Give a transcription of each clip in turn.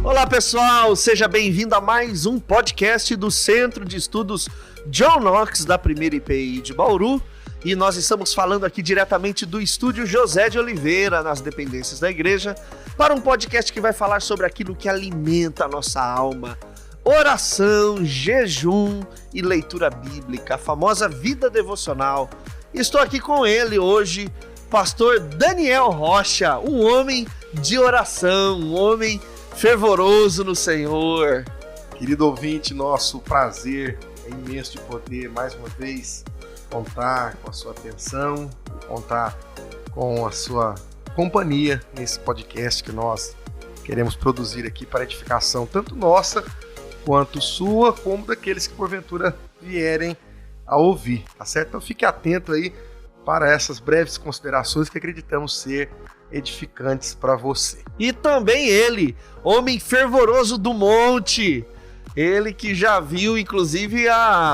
Olá pessoal, seja bem-vindo a mais um podcast do Centro de Estudos John Knox da Primeira IPI de Bauru. E nós estamos falando aqui diretamente do estúdio José de Oliveira, nas dependências da igreja, para um podcast que vai falar sobre aquilo que alimenta a nossa alma: oração, jejum e leitura bíblica, a famosa vida devocional. Estou aqui com ele hoje, pastor Daniel Rocha, um homem de oração, um homem fervoroso no Senhor. Querido ouvinte, nosso prazer é imenso de poder, mais uma vez, contar com a sua atenção, contar com a sua companhia nesse podcast que nós queremos produzir aqui para edificação tanto nossa quanto sua, como daqueles que porventura vierem a ouvir, tá certo? Então fique atento aí para essas breves considerações que acreditamos ser edificantes para você. E também ele, homem fervoroso do monte, ele que já viu inclusive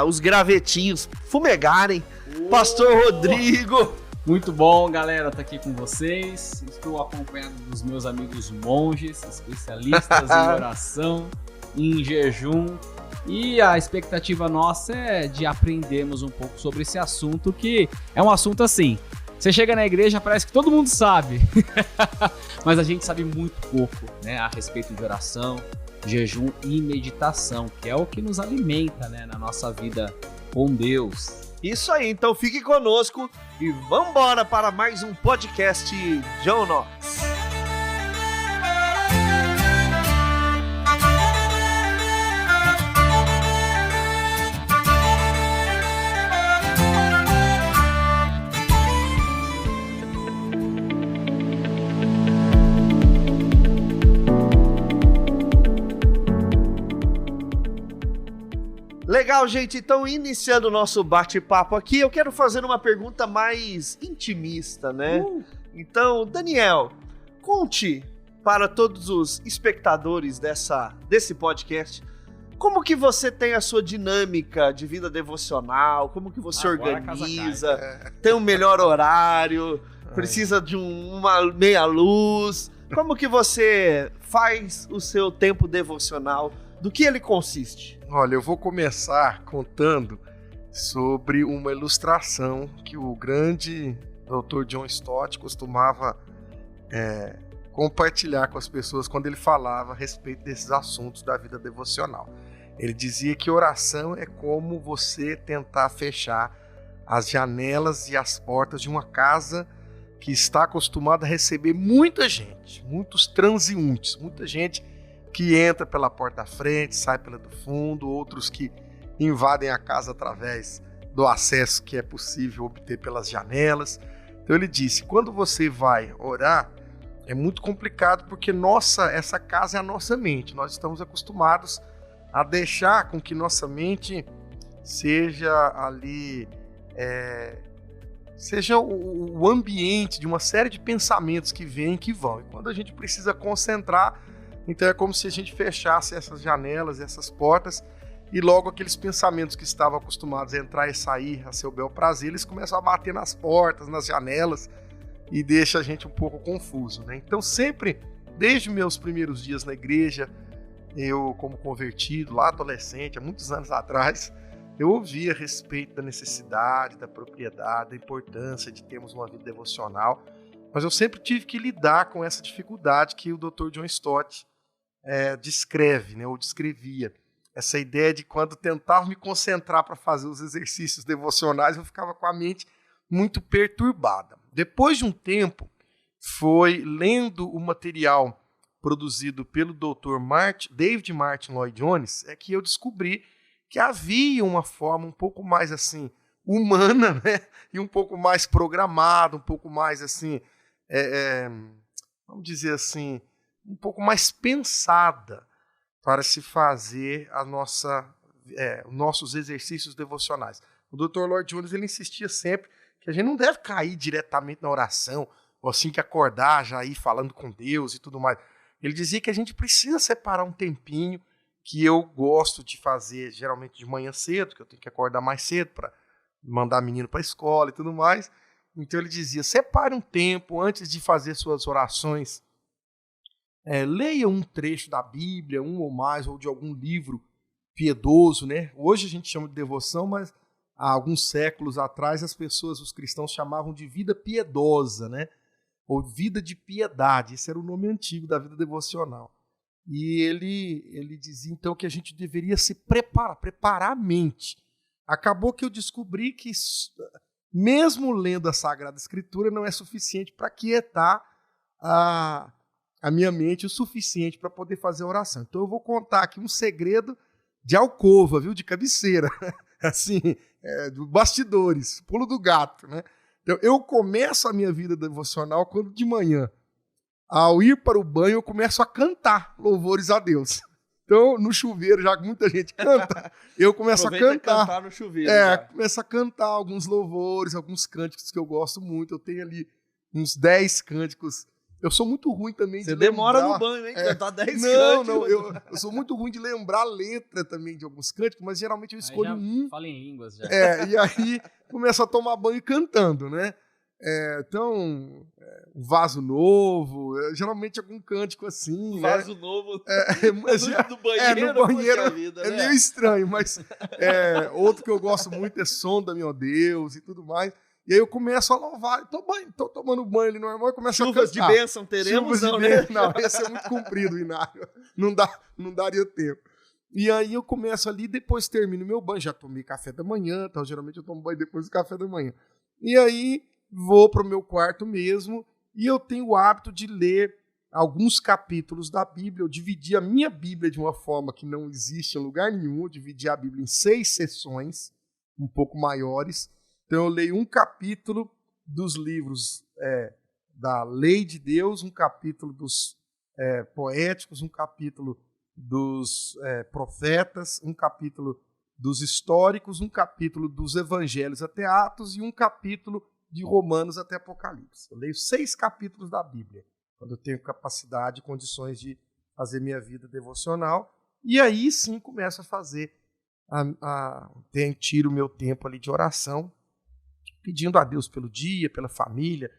os gravetinhos fumegarem, pastor Rodrigo. Muito bom, galera, tá aqui com vocês. Estou acompanhado dos meus amigos monges, especialistas em oração, em jejum, e a expectativa nossa é de aprendermos um pouco sobre esse assunto, que é um assunto assim, você chega na igreja, parece que todo mundo sabe, mas a gente sabe muito pouco, né, a respeito de oração, jejum e meditação, que é o que nos alimenta, né, na nossa vida com Deus. Isso aí, então fique conosco e vamos embora para mais um podcast John Knox. Legal, gente, então iniciando o nosso bate-papo aqui, eu quero fazer uma pergunta mais intimista, né? Então, Daniel, conte para todos os espectadores desse podcast, como que você tem a sua dinâmica de vida devocional, como que você organiza, tem um melhor horário, precisa de uma meia luz, como que você faz o seu tempo devocional, do que ele consiste? Olha, eu vou começar contando sobre uma ilustração que o grande Dr. John Stott costumava compartilhar com as pessoas quando ele falava a respeito desses assuntos da vida devocional. Ele dizia que oração é como você tentar fechar as janelas e as portas de uma casa que está acostumada a receber muita gente, muitos transeuntes, muita gente que entra pela porta da frente, sai pela do fundo, outros que invadem a casa através do acesso que é possível obter pelas janelas. Então ele disse, quando você vai orar, é muito complicado porque essa casa é a nossa mente. Nós estamos acostumados a deixar com que nossa mente seja ali, seja o ambiente de uma série de pensamentos que vêm e que vão. E quando a gente precisa concentrar, então é como se a gente fechasse essas janelas, essas portas, e logo aqueles pensamentos que estavam acostumados a entrar e sair a seu bel prazer, eles começam a bater nas portas, nas janelas, e deixa a gente um pouco confuso, né? Então sempre, desde meus primeiros dias na igreja, eu como convertido, lá adolescente, há muitos anos atrás, eu ouvia a respeito da necessidade, da propriedade, da importância de termos uma vida devocional, mas eu sempre tive que lidar com essa dificuldade que o Dr. John Stott descreve, né, ou descrevia. Essa ideia de quando tentava me concentrar para fazer os exercícios devocionais, eu ficava com a mente muito perturbada. Depois de um tempo, foi lendo o material produzido pelo Dr. David Martin Lloyd Jones, que eu descobri que havia uma forma um pouco mais assim humana, né, e um pouco mais programada, um pouco mais assim, vamos dizer assim, um pouco mais pensada para se fazer os nossos exercícios devocionais. O Dr. Lloyd Jones ele insistia sempre que a gente não deve cair diretamente na oração, ou assim que acordar, já ir falando com Deus e tudo mais. Ele dizia que a gente precisa separar um tempinho, que eu gosto de fazer geralmente de manhã cedo, que eu tenho que acordar mais cedo para mandar menino para a escola e tudo mais. Então ele dizia, separe um tempo antes de fazer suas orações, leia um trecho da Bíblia, um ou mais, ou de algum livro piedoso, né? Hoje a gente chama de devoção, mas há alguns séculos atrás as pessoas, os cristãos, chamavam de vida piedosa, né? Ou vida de piedade. Esse era o nome antigo da vida devocional. E ele dizia então que a gente deveria se preparar a mente. Acabou que eu descobri que mesmo lendo a Sagrada Escritura não é suficiente para quietar a minha mente o suficiente para poder fazer oração. Então eu vou contar aqui um segredo de alcova, viu? De cabeceira, assim, de bastidores, pulo do gato, né? Então eu começo a minha vida devocional quando de manhã, ao ir para o banho, eu começo a cantar louvores a Deus. Então, no chuveiro, já que muita gente canta, eu começo a cantar no chuveiro. Começo a cantar alguns louvores, alguns cânticos que eu gosto muito. Eu tenho ali uns 10 cânticos. Eu sou muito ruim também Você de lembrar. demora no banho, hein? Cantar 10 cânticos. Não, eu sou muito ruim de lembrar a letra também de alguns cânticos, mas geralmente eu escolho um. Fala em línguas já. E aí começo a tomar banho cantando, né? Então, Vaso Novo, geralmente algum cântico assim. Vaso Novo mas do banheiro. No banheiro vida, é meio estranho, mas outro que eu gosto muito é Sonda, meu Deus, e tudo mais. E aí eu começo a louvar, tô tomando banho ali normal e começo a cantar. Chuvas de bênção teremos, Chuvas de bênção, não, esse é muito comprido, Inário. Não daria tempo. E aí eu começo ali, depois termino meu banho, já tomei café da manhã, então geralmente eu tomo banho depois do café da manhã. E aí vou para o meu quarto mesmo e eu tenho o hábito de ler alguns capítulos da Bíblia. Eu dividi a minha Bíblia de uma forma que não existe em lugar nenhum. Eu dividi a Bíblia em 6 sessões, um pouco maiores. Então eu leio um capítulo dos livros da Lei de Deus, um capítulo dos poéticos, um capítulo dos profetas, um capítulo dos históricos, um capítulo dos evangelhos até Atos e um capítulo de Romanos até Apocalipse. Eu leio 6 capítulos da Bíblia, quando eu tenho capacidade e condições de fazer minha vida devocional. E aí sim começo a fazer, tiro o meu tempo ali de oração, pedindo a Deus pelo dia, pela família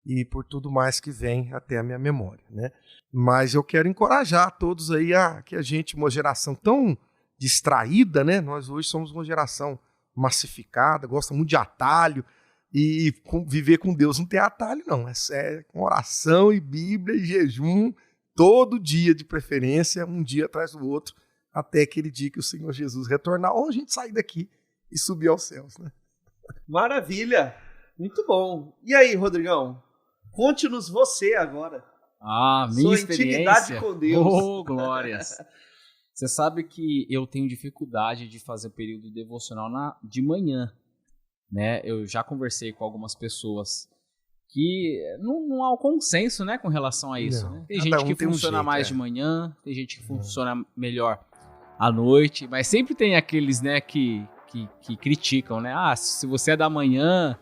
e por tudo mais que vem até a minha memória, né? Mas eu quero encorajar todos aí que a gente, uma geração tão distraída, né? Nós hoje somos uma geração massificada, gosta muito de atalho, e viver com Deus não tem atalho, não. É com oração e Bíblia e jejum, todo dia de preferência, um dia atrás do outro, até aquele dia que o Senhor Jesus retornar, ou a gente sair daqui e subir aos céus, né? Maravilha! Muito bom. E aí, Rodrigão? Conte-nos você agora. Minha sua experiência. Intimidade com Deus. Oh, glórias! Você sabe que eu tenho dificuldade de fazer período devocional de manhã, né? Eu já conversei com algumas pessoas que não há um consenso, né, com relação a isso. Né? Tem gente que funciona mais de manhã, tem gente que funciona melhor à noite, mas sempre tem aqueles, né, que criticam, né? Se você é da manhã,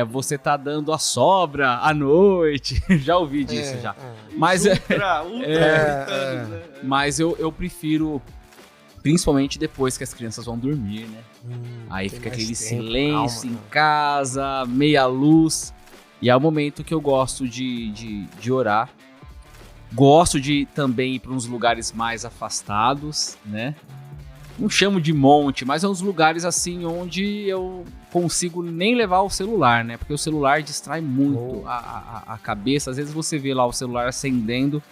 você tá dando a sobra à noite. Já ouvi disso já. Mas mas eu prefiro, principalmente depois que as crianças vão dormir, né? Aí fica aquele silêncio em casa, meia luz. E é o momento que eu gosto de orar. Gosto de também ir para uns lugares mais afastados, né? Não chamo de monte, mas é uns lugares assim onde eu consigo nem levar o celular, né? Porque o celular distrai muito a cabeça. Às vezes você vê lá o celular acendendo,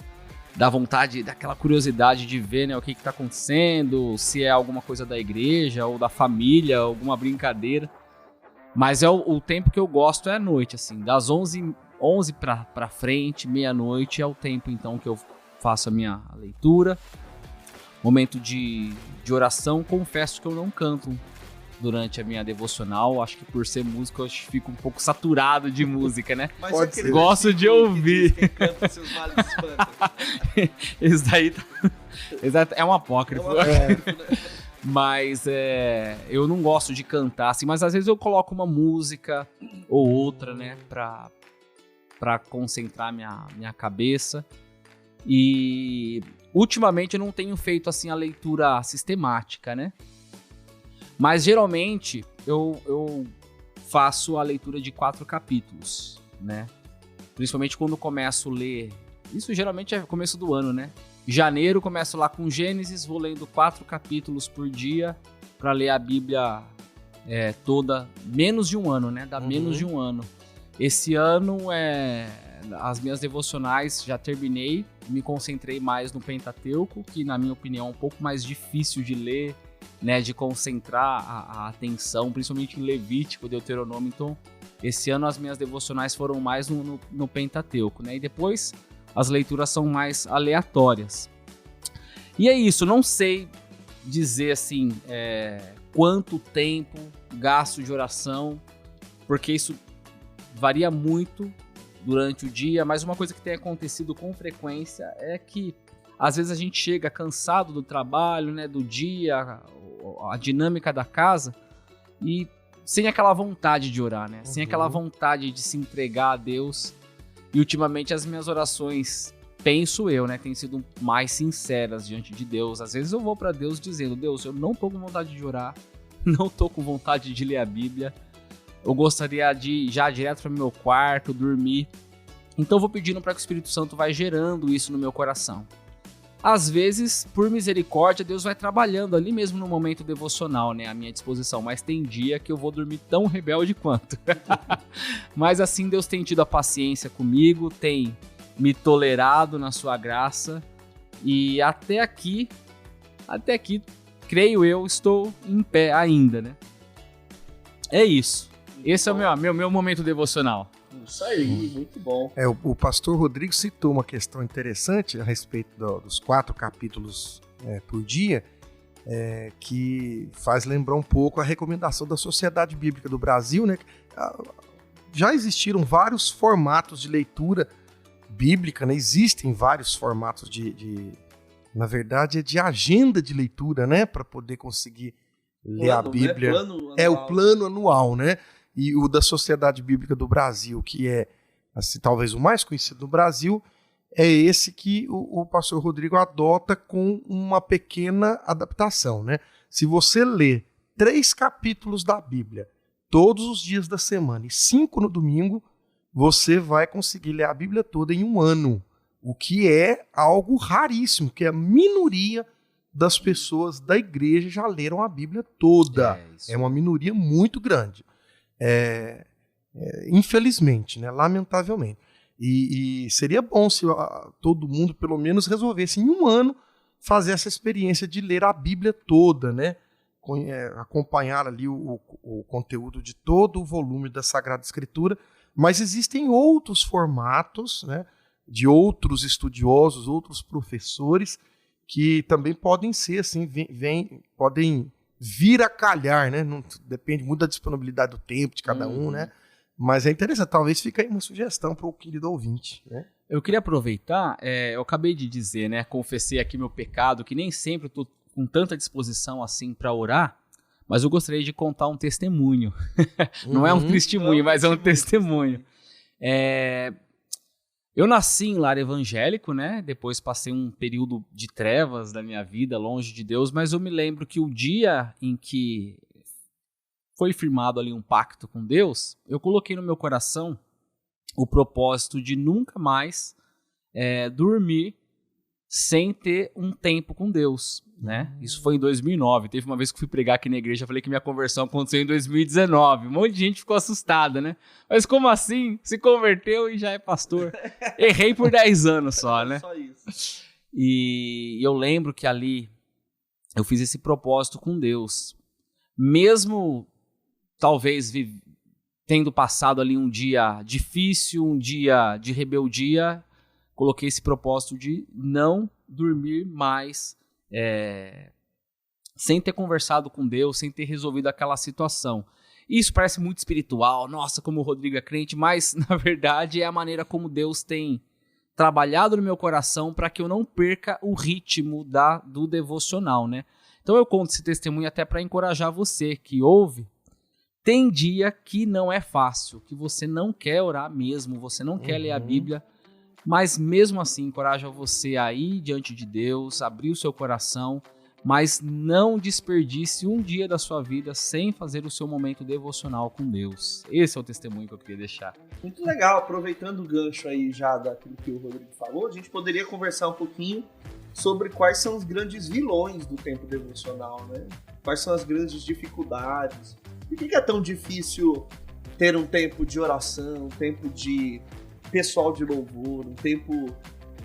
dá vontade, daquela curiosidade de ver, né, o que está acontecendo, se é alguma coisa da igreja ou da família, alguma brincadeira. Mas o tempo que eu gosto é à noite, assim, das 11 para frente, meia-noite é o tempo então que eu faço a minha leitura. Momento de oração. Confesso que eu não canto durante a minha devocional. Acho que por ser músico eu fico um pouco saturado de música, né? Mas pode ser. Gosto de ouvir. Quem canta seus males espantam. Esse daí é um apócrifo. Mas eu não gosto de cantar, assim, mas às vezes eu coloco uma música ou outra, né, pra concentrar minha cabeça. E ultimamente eu não tenho feito assim a leitura sistemática, né? Mas geralmente eu faço a leitura de 4 capítulos, né? Principalmente quando começo a ler. Isso geralmente é começo do ano, né? Janeiro, começo lá com Gênesis, vou lendo 4 capítulos por dia para ler a Bíblia toda, menos de um ano, né? Dá menos de um ano. Esse ano, as minhas devocionais já terminei, me concentrei mais no Pentateuco, que na minha opinião é um pouco mais difícil de ler, né? De concentrar a atenção, principalmente em Levítico, Deuteronômio. Então, esse ano as minhas devocionais foram mais no Pentateuco, né? E depois as leituras são mais aleatórias. E é isso, não sei dizer assim quanto tempo gasto de oração, porque isso varia muito durante o dia, mas uma coisa que tem acontecido com frequência é que às vezes a gente chega cansado do trabalho, né, do dia, a dinâmica da casa, e sem aquela vontade de orar, né? Sem aquela vontade de se entregar a Deus. E ultimamente as minhas orações, penso eu, né, têm sido mais sinceras diante de Deus. Às vezes eu vou para Deus dizendo: Deus, eu não tô com vontade de orar, não tô com vontade de ler a Bíblia, eu gostaria de ir já direto para o meu quarto, dormir. Então eu vou pedindo para que o Espírito Santo vai gerando isso no meu coração. Às vezes, por misericórdia, Deus vai trabalhando ali mesmo no momento devocional, né, à minha disposição. Mas tem dia que eu vou dormir tão rebelde quanto. Mas assim, Deus tem tido a paciência comigo, tem me tolerado na sua graça. E até aqui, creio eu, estou em pé ainda, né? É isso. Esse é o meu momento devocional. Isso aí, muito bom. O pastor Rodrigo citou uma questão interessante a respeito dos 4 capítulos por dia, que faz lembrar um pouco a recomendação da Sociedade Bíblica do Brasil, né? Já existiram vários formatos de leitura bíblica, né? Existem vários formatos na verdade, de agenda de leitura, né? Para poder conseguir ler a Bíblia. Né? O plano anual, né? E o da Sociedade Bíblica do Brasil, que é assim, talvez o mais conhecido no Brasil, é esse que o pastor Rodrigo adota com uma pequena adaptação, né? Se você lê 3 capítulos da Bíblia todos os dias da semana e 5 no domingo, você vai conseguir ler a Bíblia toda em um ano, o que é algo raríssimo, que a minoria das pessoas da igreja já leram a Bíblia toda. É uma minoria muito grande. Infelizmente, né? Lamentavelmente. E seria bom se todo mundo, pelo menos, resolvesse em um ano fazer essa experiência de ler a Bíblia toda, né? Acompanhar ali o conteúdo de todo o volume da Sagrada Escritura. Mas existem outros formatos, né? De outros estudiosos, outros professores, que também podem ser assim, podem vir a calhar, né? Não, depende muito da disponibilidade do tempo de cada um, né? Mas é interessante, talvez fique aí uma sugestão para o querido ouvinte, né? Eu queria aproveitar, eu acabei de dizer, né? Confessei aqui meu pecado, que nem sempre eu tô com tanta disposição assim para orar, mas eu gostaria de contar um testemunho. Não é um testemunho, mas é um testemunho. Eu nasci em lar evangélico, né? Depois passei um período de trevas da minha vida, longe de Deus, mas eu me lembro que o dia em que foi firmado ali um pacto com Deus, eu coloquei no meu coração o propósito de nunca mais dormir sem ter um tempo com Deus, né? Isso foi em 2009. Teve uma vez que fui pregar aqui na igreja, falei que minha conversão aconteceu em 2019. Um monte de gente ficou assustada, né? Mas como assim? Se converteu e já é pastor. Errei por 10 anos só, né? Só isso. E eu lembro que ali eu fiz esse propósito com Deus. Mesmo, talvez, tendo passado ali um dia difícil, um dia de rebeldia, coloquei esse propósito de não dormir mais sem ter conversado com Deus, sem ter resolvido aquela situação. Isso parece muito espiritual, nossa, como o Rodrigo é crente, mas na verdade é a maneira como Deus tem trabalhado no meu coração para que eu não perca o ritmo do devocional, né? Então eu conto esse testemunho até para encorajar você que ouve. Tem dia que não é fácil, que você não quer orar mesmo, você não quer ler a Bíblia, mas mesmo assim encoraja você a ir diante de Deus, abrir o seu coração, mas não desperdice um dia da sua vida sem fazer o seu momento devocional com Deus. Esse é o testemunho que eu queria deixar. Muito legal, aproveitando o gancho aí já daquilo que o Rodrigo falou, a gente poderia conversar um pouquinho sobre quais são os grandes vilões do tempo devocional, né? Quais são as grandes dificuldades. Por que é tão difícil ter um tempo de oração, um tempo de pessoal de louvor, um tempo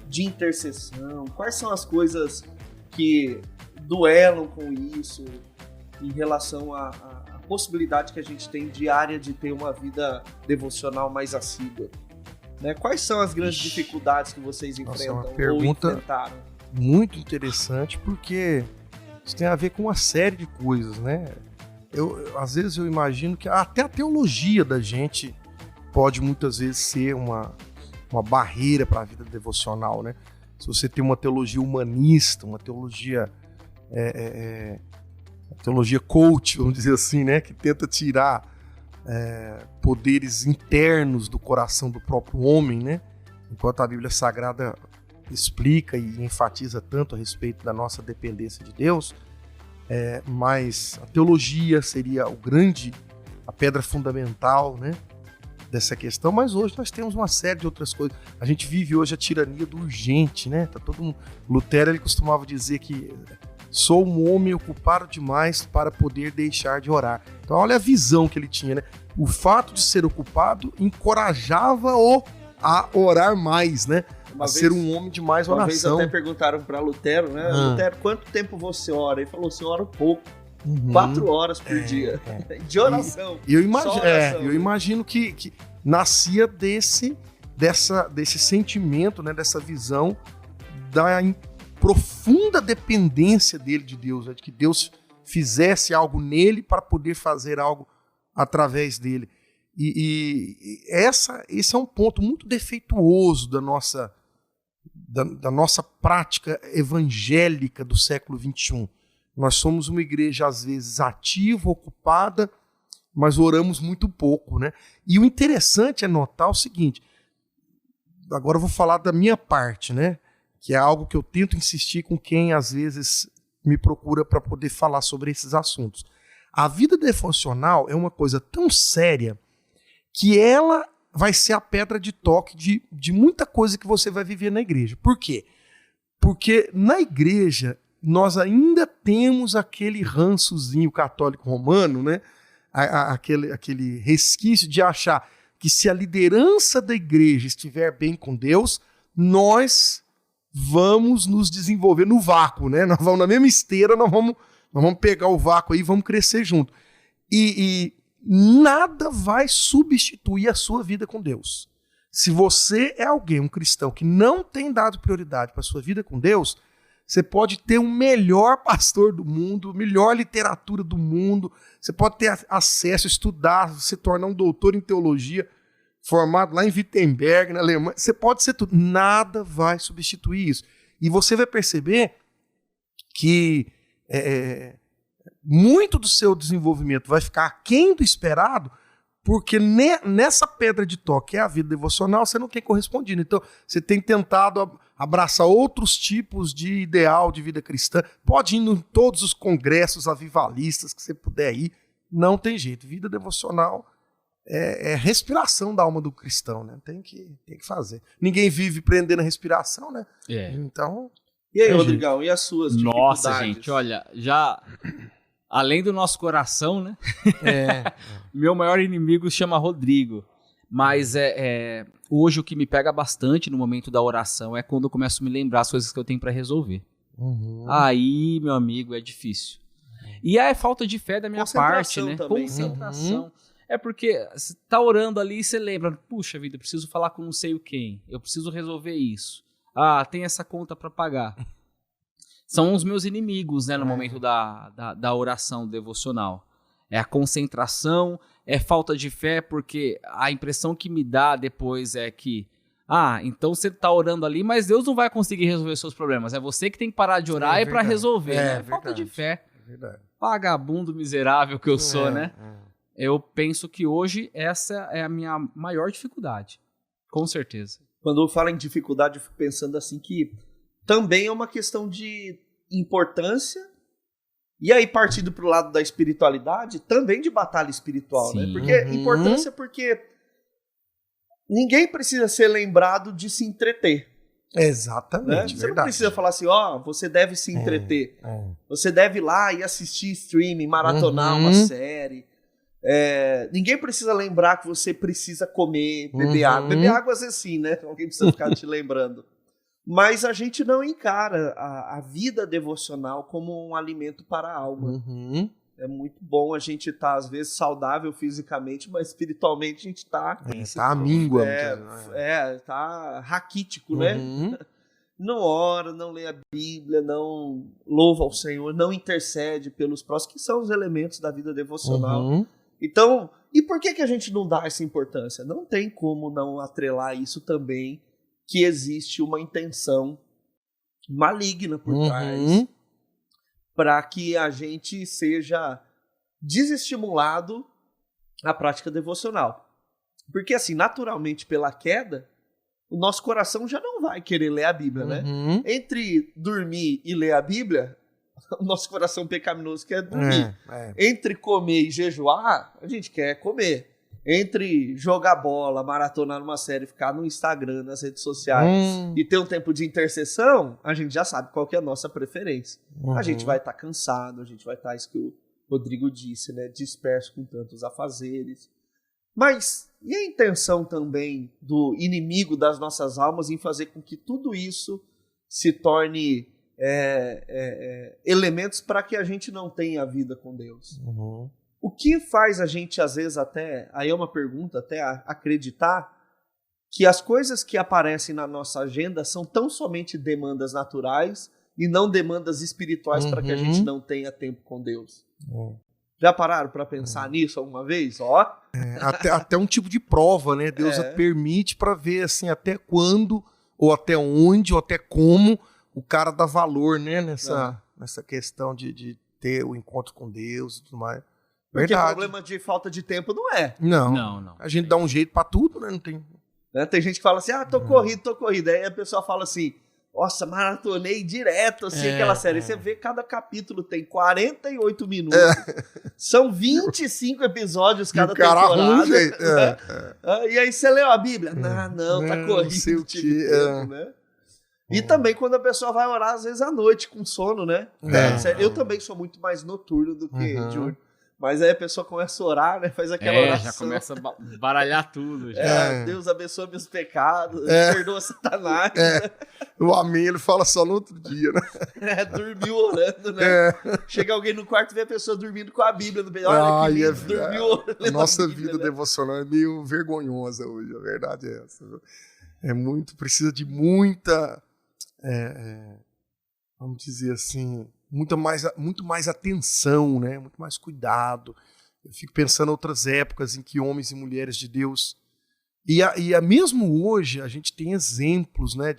de intercessão? Quais são as coisas que duelam com isso em relação à possibilidade que a gente tem diária de ter uma vida devocional mais assídua? Né? Quais são as grandes dificuldades que vocês enfrentam uma pergunta ou enfrentaram? Muito interessante, porque isso tem a ver com uma série de coisas, né? Às vezes eu imagino que até a teologia da gente pode muitas vezes ser uma barreira para a vida devocional, né? Se você tem uma teologia humanista, uma teologia coach, vamos dizer assim, né? Que tenta tirar poderes internos do coração do próprio homem, né? Enquanto a Bíblia Sagrada explica e enfatiza tanto a respeito da nossa dependência de Deus, mas a teologia seria a pedra fundamental, né, dessa questão. Mas hoje nós temos uma série de outras coisas. A gente vive hoje a tirania do urgente, né? Tá todo mundo... Lutero, ele costumava dizer que sou um homem ocupado demais para poder deixar de orar. Então olha a visão que ele tinha, né? O fato de ser ocupado encorajava-o a orar mais, né? Ser um homem de mais oração. Uma vez até perguntaram para Lutero, né? Lutero, quanto tempo você ora? Ele falou, você ora pouco. 4 horas por dia. De oração. Eu imagino que nascia desse sentimento, né? Dessa visão da profunda dependência dele de Deus, né? De que Deus fizesse algo nele para poder fazer algo através dele. Esse é um ponto muito defeituoso da nossa prática evangélica do século XXI. Nós somos uma igreja, às vezes, ativa, ocupada, mas oramos muito pouco, né? E o interessante é notar o seguinte, agora eu vou falar da minha parte, né? Que é algo que eu tento insistir com quem, às vezes, me procura para poder falar sobre esses assuntos. A vida devocional é uma coisa tão séria que ela vai ser a pedra de toque de muita coisa que você vai viver na igreja. Por quê? Porque na igreja nós ainda temos aquele rançozinho católico romano, né? Aquele resquício de achar que se a liderança da igreja estiver bem com Deus, nós vamos nos desenvolver no vácuo, né? Nós vamos na mesma esteira, nós vamos pegar o vácuo aí e vamos crescer junto. E nada vai substituir a sua vida com Deus. Se você é alguém, um cristão, que não tem dado prioridade para a sua vida com Deus, você pode ter o melhor pastor do mundo, a melhor literatura do mundo, você pode ter acesso, estudar, se tornar um doutor em teologia, formado lá em Wittenberg, na Alemanha, você pode ser tudo. Nada vai substituir isso. E você vai perceber que muito do seu desenvolvimento vai ficar aquém do esperado, porque nessa pedra de toque, que é a vida devocional, você não tem correspondido. Então, você tem tentado abraçar outros tipos de ideal de vida cristã, pode ir em todos os congressos avivalistas que você puder ir, não tem jeito. Vida devocional é respiração da alma do cristão, né? Tem que fazer. Ninguém vive prendendo a respiração, né? Então... E aí, Rodrigão, e as suas dificuldades? Nossa, gente, olha, já... Além do nosso coração, né? Meu maior inimigo se chama Rodrigo. Mas hoje o que me pega bastante no momento da oração é quando eu começo a me lembrar as coisas que eu tenho para resolver. Aí, meu amigo, é difícil. E é falta de fé da minha parte, né? Também, concentração. É porque você tá orando ali e você lembra, puxa vida, eu preciso falar com não sei o quem. Eu preciso resolver isso. Ah, tem essa conta para pagar. São os meus inimigos, né, no momento da oração devocional. É a concentração, é falta de fé, porque a impressão que me dá depois é que, então você está orando ali, mas Deus não vai conseguir resolver seus problemas. É você que tem que parar de orar para resolver. É falta de fé. Vagabundo miserável que eu sou, né? Eu penso que hoje essa é a minha maior dificuldade. Com certeza. Quando eu falo em dificuldade, eu fico pensando assim que também é uma questão de importância E aí, partindo pro lado da espiritualidade, também de batalha espiritual, né? Sim. Porque importância porque ninguém precisa ser lembrado de se entreter. Né? Exatamente, Você não precisa falar assim, você deve se entreter. Você deve ir lá e assistir streaming, maratonar uma série. Ninguém precisa lembrar que você precisa comer, beber água. Beber água às vezes sim, né? Alguém precisa ficar te lembrando. Mas a gente não encara a vida devocional como um alimento para a alma. É muito bom a gente estar, às vezes, saudável fisicamente, mas espiritualmente a gente está... Tá míngua. Tá raquítico, né? Não ora, não lê a Bíblia, não louva ao Senhor, não intercede pelos próximos, que são os elementos da vida devocional. Então, e por que a gente não dá essa importância? Não tem como não atrelar isso também, que existe uma intenção maligna por trás, para que a gente seja desestimulado à prática devocional. Porque assim, naturalmente pela queda, o nosso coração já não vai querer ler a Bíblia, né? Entre dormir e ler a Bíblia, o nosso coração pecaminoso quer dormir. Entre comer e jejuar, a gente quer comer. Entre jogar bola, maratonar numa série, ficar no Instagram, nas redes sociais e ter um tempo de intercessão, a gente já sabe qual que é a nossa preferência. A gente vai estar cansado, a gente vai estar, isso que o Rodrigo disse, né, disperso com tantos afazeres. Mas e a intenção também do inimigo das nossas almas em fazer com que tudo isso se torne elementos para que a gente não tenha a vida com Deus? O que faz a gente, às vezes, aí é uma pergunta, até acreditar que as coisas que aparecem na nossa agenda são tão somente demandas naturais e não demandas espirituais para que a gente não tenha tempo com Deus? Já pararam para pensar nisso alguma vez? Até um tipo de prova, né? Deus permite para ver assim, até quando, ou até onde, ou até como o cara dá valor, né? Nessa questão de ter o encontro com Deus e tudo mais. Porque problema de falta de tempo não é. Não. A gente dá um jeito pra tudo, né? Não tem... Tem gente que fala assim, tô corrido. Aí a pessoa fala assim, nossa, maratonei direto, assim, aquela série. Aí você vê, cada capítulo tem 48 minutos. São 25 episódios cada temporada. E aí você leu a Bíblia? Não, tá corrido. Né? E também quando a pessoa vai orar, às vezes à noite, com sono, né? Eu também sou muito mais noturno do que diurno. Mas aí a pessoa começa a orar, né? Faz aquela oração. Já começa a baralhar tudo. Deus abençoa meus pecados, perdoa Satanás. O amém, ele fala só no outro dia, né? Dormiu orando, né? Chega alguém no quarto e vê a pessoa dormindo com a Bíblia no peito. Olha que lindo, dormiu orando. A nossa vida devocional é meio vergonhosa hoje, a verdade é essa. Precisa de muita, vamos dizer assim... muito mais atenção, né? Muito mais cuidado. Eu fico pensando em outras épocas em que homens e mulheres de Deus... mesmo hoje, a gente tem exemplos, né,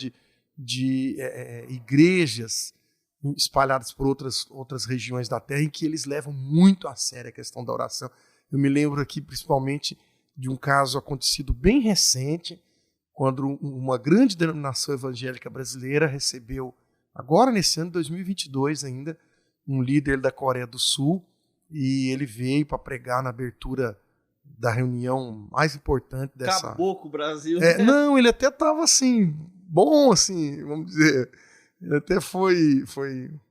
de igrejas espalhadas por outras regiões da Terra em que eles levam muito a sério a questão da oração. Eu me lembro aqui, principalmente, de um caso acontecido bem recente, quando uma grande denominação evangélica brasileira recebeu, agora nesse ano de 2022 ainda, um líder da Coreia do Sul, e ele veio para pregar na abertura da reunião mais importante dessa... Acabou com o Brasil. Não, ele até estava assim, bom, assim, vamos dizer, ele até foi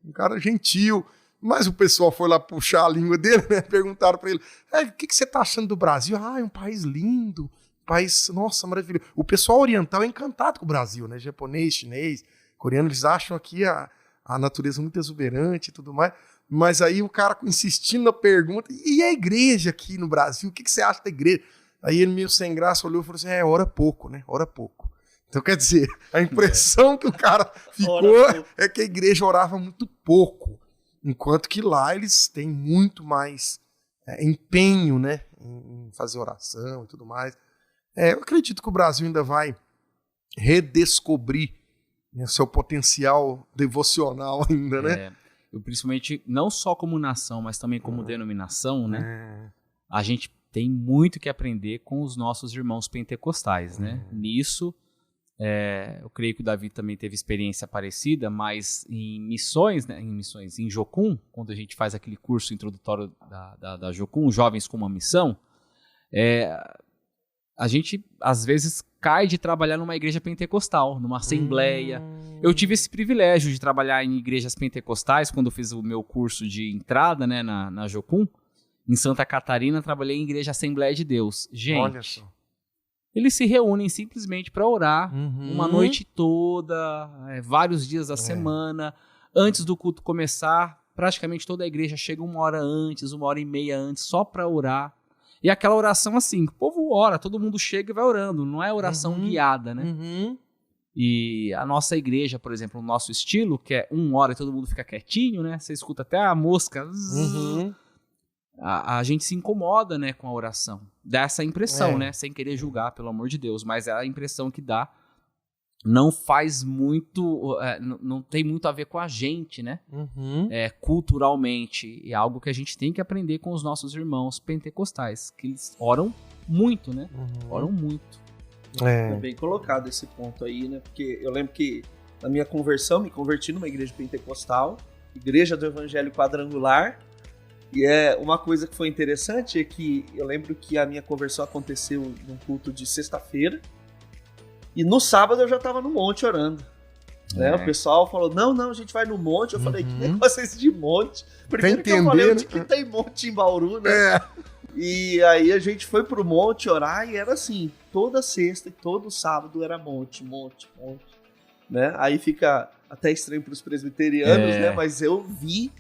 um cara gentil, mas o pessoal foi lá puxar a língua dele, né? Perguntaram para ele, o que você está achando do Brasil? É um país lindo, país, nossa, maravilhoso. O pessoal oriental é encantado com o Brasil, né? Japonês, chinês, coreano, eles acham aqui a natureza muito exuberante e tudo mais, mas aí o cara insistindo na pergunta, e a igreja aqui no Brasil, o que você acha da igreja? Aí ele meio sem graça olhou e falou assim, ora pouco, né? Ora pouco. Então quer dizer, a impressão que o cara ficou é que a igreja orava muito pouco, enquanto que lá eles têm muito mais empenho, né, em fazer oração e tudo mais. Eu acredito que o Brasil ainda vai redescobrir seu potencial devocional ainda, né? Eu, principalmente, não só como nação, mas também como denominação, né? A gente tem muito que aprender com os nossos irmãos pentecostais, né? Nisso, Eu creio que o Davi também teve experiência parecida, mas em missões, né, em Jocum, quando a gente faz aquele curso introdutório da Jocum, Jovens com uma Missão, a gente às vezes cai de trabalhar numa igreja pentecostal, numa assembleia. Eu tive esse privilégio de trabalhar em igrejas pentecostais quando eu fiz o meu curso de entrada, né, na Jocum. Em Santa Catarina, trabalhei em igreja Assembleia de Deus. Gente, Olha só. eles se reúnem simplesmente para orar uma noite toda, vários dias da semana. Antes do culto começar, praticamente toda a igreja chega 1 hora antes, 1h30 antes, só para orar. E aquela oração assim, o povo ora, todo mundo chega e vai orando, não é oração guiada, né? E a nossa igreja, por exemplo, o nosso estilo, que é 1 hora e todo mundo fica quietinho, né? Você escuta até a mosca. A gente se incomoda, né, com a oração. Dá essa impressão, né? Sem querer julgar, pelo amor de Deus. Mas é a impressão que dá. Não faz muito... não tem muito a ver com a gente, né? Culturalmente. É algo que a gente tem que aprender com os nossos irmãos pentecostais. Que eles oram muito, né? Oram muito. É bem colocado esse ponto aí, né? Porque eu lembro que na minha conversão, me converti numa igreja pentecostal. Igreja do Evangelho Quadrangular. E uma coisa que foi interessante é que eu lembro que a minha conversão aconteceu num culto de sexta-feira e no sábado eu já estava no monte orando. Né? O pessoal falou, não, a gente vai no monte. Eu falei, que negócio é esse de monte? Primeiro que eu falei, onde que tem monte em Bauru, né? E aí a gente foi pro monte orar e era assim, toda sexta e todo sábado era monte. Né? Aí fica até estranho pros presbiterianos, né? Mas eu vi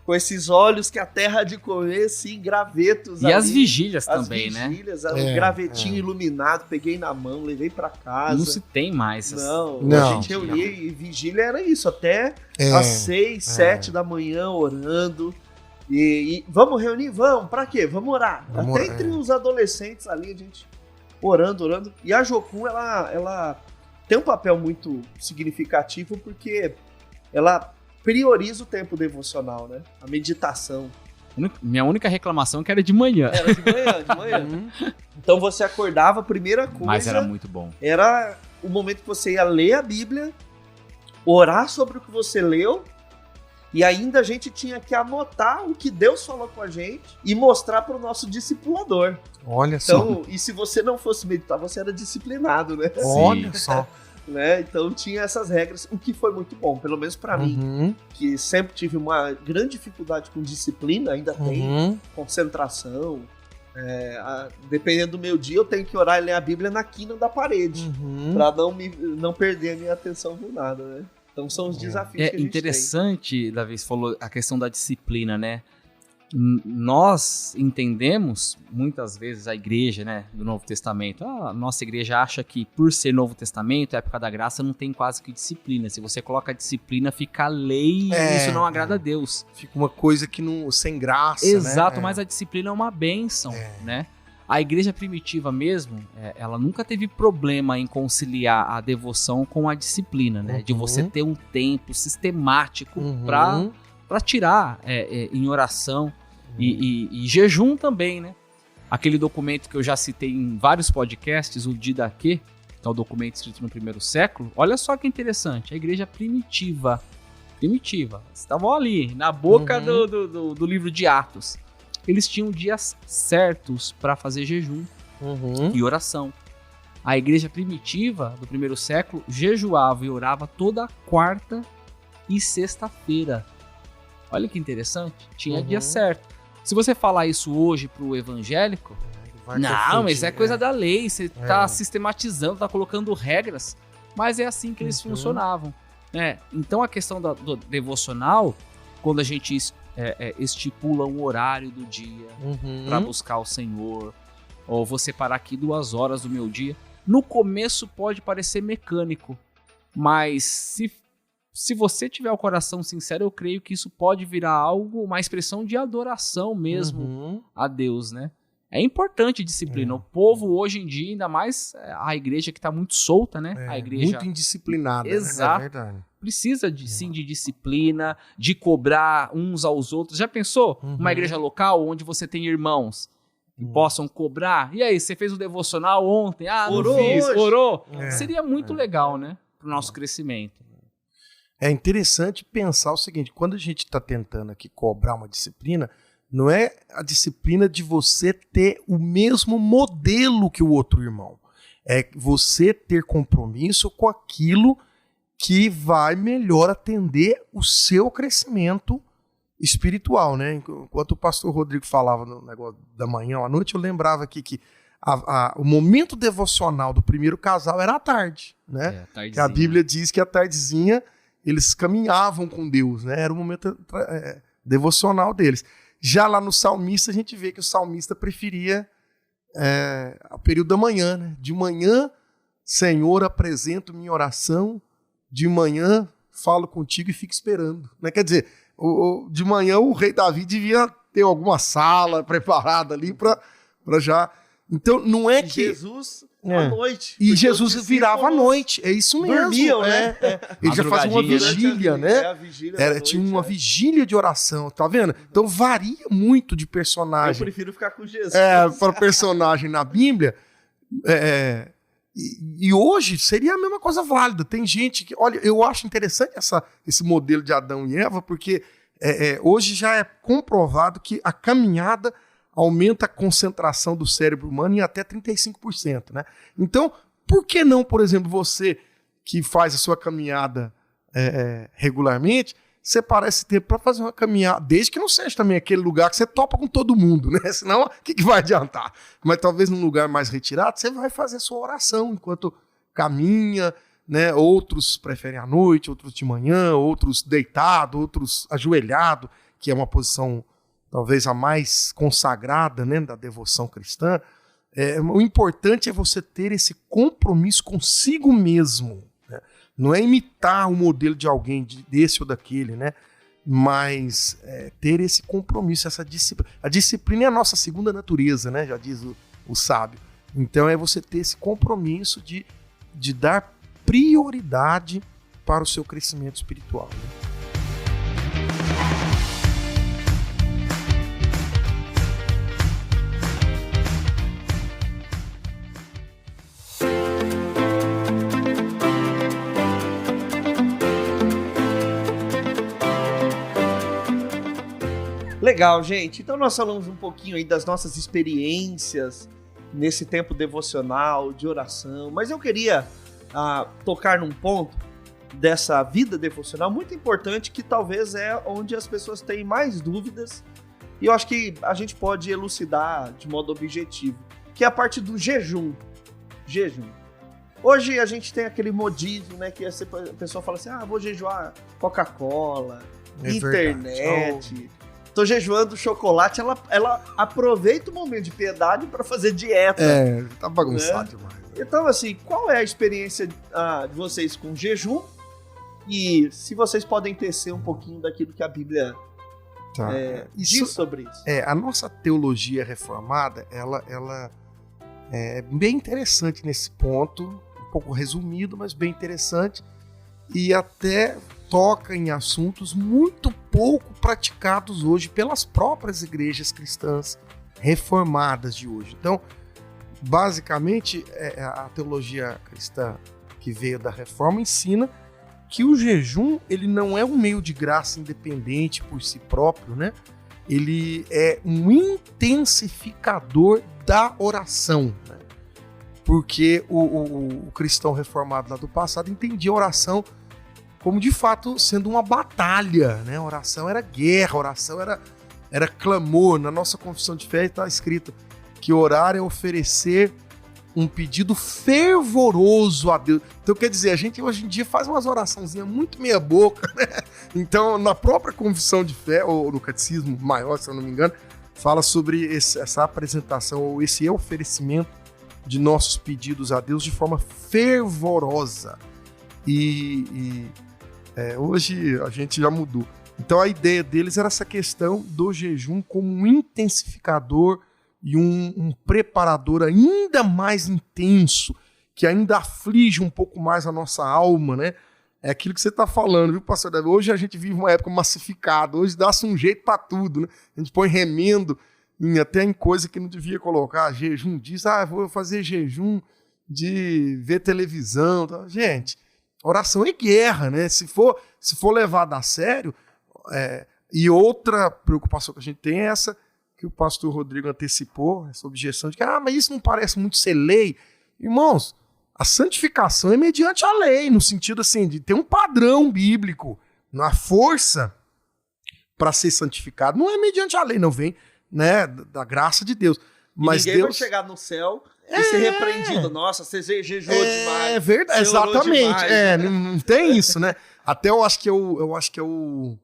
com esses olhos que a terra de comer, assim, gravetos. E ali, as vigílias também, né? O gravetinho iluminado, peguei na mão, levei pra casa. Não se tem mais. Não. A gente reunia e vigília era isso, até às 6, 7 da manhã orando. E vamos reunir? Vamos. Pra quê? Vamos orar. Até entre os adolescentes ali, a gente orando. E a Jocum, ela tem um papel muito significativo porque ela prioriza o tempo devocional, né? A meditação. Minha única reclamação é que era de manhã. Era de manhã. Então você acordava, a primeira coisa... Mas era muito bom. Era o momento que você ia ler a Bíblia, orar sobre o que você leu, e ainda a gente tinha que anotar o que Deus falou com a gente e mostrar para o nosso discipulador. Olha só. Então, e se você não fosse meditar, você era disciplinado, né? Olha só. Né? Então tinha essas regras, o que foi muito bom, pelo menos pra mim, que sempre tive uma grande dificuldade com disciplina, ainda tem concentração. Dependendo do meu dia, eu tenho que orar e ler a Bíblia na quina da parede, pra não perder a minha atenção por nada, né? Então são os desafios que a gente interessante, Davi, você falou a questão da disciplina, né? Nós entendemos, muitas vezes, a igreja, né, do Novo Testamento. A nossa igreja acha que, por ser Novo Testamento, época da graça, não tem quase que disciplina. Se você coloca disciplina, fica lei e isso não agrada a Deus. Fica uma coisa que não sem graça, Exato, né? Mas a disciplina é uma bênção, né? A igreja primitiva mesmo, ela nunca teve problema em conciliar a devoção com a disciplina, né? De você ter um tempo sistemático para tirar em oração e jejum também, né? Aquele documento que eu já citei em vários podcasts, o Didaquê, que é o documento escrito no 1º século. Olha só que interessante, a igreja primitiva, estavam ali, na boca do livro de Atos. Eles tinham dias certos para fazer jejum e oração. A igreja primitiva do 1º século jejuava e orava toda quarta e sexta-feira. Olha que interessante, tinha dia certo. Se você falar isso hoje pro evangélico, não, mas é coisa da lei, você tá sistematizando, tá colocando regras, mas é assim que eles funcionavam. Então a questão do devocional, quando a gente estipula um horário do dia para buscar o Senhor, ou vou separar aqui 2 horas do meu dia, no começo pode parecer mecânico, mas se você tiver o coração sincero, eu creio que isso pode virar algo, uma expressão de adoração mesmo a Deus, né? É importante disciplina. O povo hoje em dia, ainda mais a igreja que está muito solta, né? A igreja muito indisciplinada. Exato. Né? É verdade. Precisa sim de disciplina, de cobrar uns aos outros. Já pensou? Uma igreja local onde você tem irmãos que possam cobrar. E aí, você fez o devocional ontem? Ah, Orou não fiz, hoje? orou. É. Seria muito legal, né? Pro nosso crescimento. É interessante pensar o seguinte, quando a gente está tentando aqui cobrar uma disciplina, não é a disciplina de você ter o mesmo modelo que o outro irmão. É você ter compromisso com aquilo que vai melhor atender o seu crescimento espiritual, né? Enquanto o pastor Rodrigo falava no negócio da manhã à noite, eu lembrava aqui que o momento devocional do primeiro casal era à tarde, né? Que a Bíblia diz que à tardezinha eles caminhavam com Deus, né? Era o momento devocional deles. Já lá no salmista, a gente vê que o salmista preferia o período da manhã, né? De manhã, Senhor, apresento minha oração, de manhã falo contigo e fico esperando, né? Quer dizer, de manhã o rei Davi devia ter alguma sala preparada ali para já... Então, não é que... Jesus à noite. E Jesus virava à noite, é isso mesmo. Dormiam, né? Ele já fazia uma vigília, né? A vigília Tinha uma vigília de oração, tá vendo? Então varia muito de Eu personagem. prefiro ficar com Jesus. Para personagem na Bíblia. E hoje seria a mesma coisa válida. Tem gente que... Olha, eu acho interessante esse modelo de Adão e Eva, porque hoje já é comprovado que a caminhada aumenta a concentração do cérebro humano em até 35%, né? Então, por que não, por exemplo, você que faz a sua caminhada regularmente, separar esse tempo para fazer uma caminhada, desde que não seja também aquele lugar que você topa com todo mundo, né? Senão, o que vai adiantar? Mas talvez num lugar mais retirado, você vai fazer a sua oração enquanto caminha, né? Outros preferem à noite, outros de manhã, outros deitado, outros ajoelhado, que é uma posição talvez a mais consagrada, né, da devoção cristã. O importante é você ter esse compromisso consigo mesmo, né? Não é imitar o modelo de alguém, desse ou daquele, né? Mas ter esse compromisso, essa disciplina. A disciplina é a nossa segunda natureza, né? Já diz o sábio. Então é você ter esse compromisso de dar prioridade para o seu crescimento espiritual, né? Legal, gente. Então nós falamos um pouquinho aí das nossas experiências nesse tempo devocional, de oração, mas eu queria tocar num ponto dessa vida devocional muito importante, que talvez é onde as pessoas têm mais dúvidas, e eu acho que a gente pode elucidar de modo objetivo, que é a parte do jejum. Hoje a gente tem aquele modismo, né, que a pessoa fala assim, vou jejuar Coca-Cola, internet... Tô jejuando chocolate, ela aproveita o momento de piedade para fazer dieta. Tá bagunçado, né? Demais. Então, assim, qual é a experiência de vocês com jejum? E se vocês podem tecer um pouquinho daquilo que a Bíblia diz sobre isso. A nossa teologia reformada, ela é bem interessante nesse ponto, um pouco resumido, mas bem interessante, e até toca em assuntos muito pouco praticados hoje pelas próprias igrejas cristãs reformadas de hoje. Então, basicamente, a teologia cristã que veio da reforma ensina que o jejum ele não é um meio de graça independente por si próprio, né? Ele é um intensificador da oração, né? Porque o cristão reformado lá do passado entendia a oração como de fato sendo uma batalha, né? A oração era guerra, a oração era clamor. Na nossa confissão de fé está escrito que orar é oferecer um pedido fervoroso a Deus. Então quer dizer, a gente hoje em dia faz umas oraçãozinhas muito meia boca, né? Então na própria confissão de fé, ou no catecismo maior, se eu não me engano, fala sobre essa apresentação, ou esse oferecimento de nossos pedidos a Deus de forma fervorosa. Hoje a gente já mudou. Então a ideia deles era essa questão do jejum como um intensificador e um preparador ainda mais intenso, que ainda aflige um pouco mais a nossa alma, né? É aquilo que você está falando, viu, pastor Davi? Hoje a gente vive uma época massificada, hoje dá-se um jeito para tudo, né? A gente põe remendo até em coisa que não devia colocar. Jejum diz, vou fazer jejum de ver televisão. Gente, oração é guerra, né? Se for levado a sério, e outra preocupação que a gente tem é essa que o pastor Rodrigo antecipou, essa objeção de que, mas isso não parece muito ser lei. Irmãos, a santificação é mediante a lei, no sentido assim, de ter um padrão bíblico. A força para ser santificado não é mediante a lei, não vem, né, da graça de Deus. Mas ninguém Deus vai chegar no céu e ser repreendido. Nossa, você jejuou demais. É verdade, exatamente. Demais, não tem isso, né? Até eu acho que é o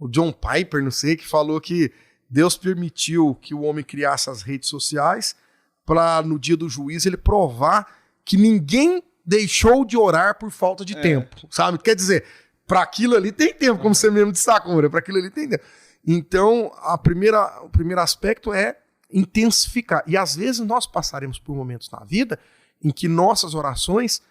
John Piper, não sei, que falou que Deus permitiu que o homem criasse as redes sociais para, no dia do juízo, ele provar que ninguém deixou de orar por falta de tempo, sabe? Quer dizer, para aquilo ali tem tempo, como você mesmo destacou, né? Para aquilo ali tem tempo. Então, o primeiro aspecto é intensificar. E às vezes nós passaremos por momentos na vida em que nossas orações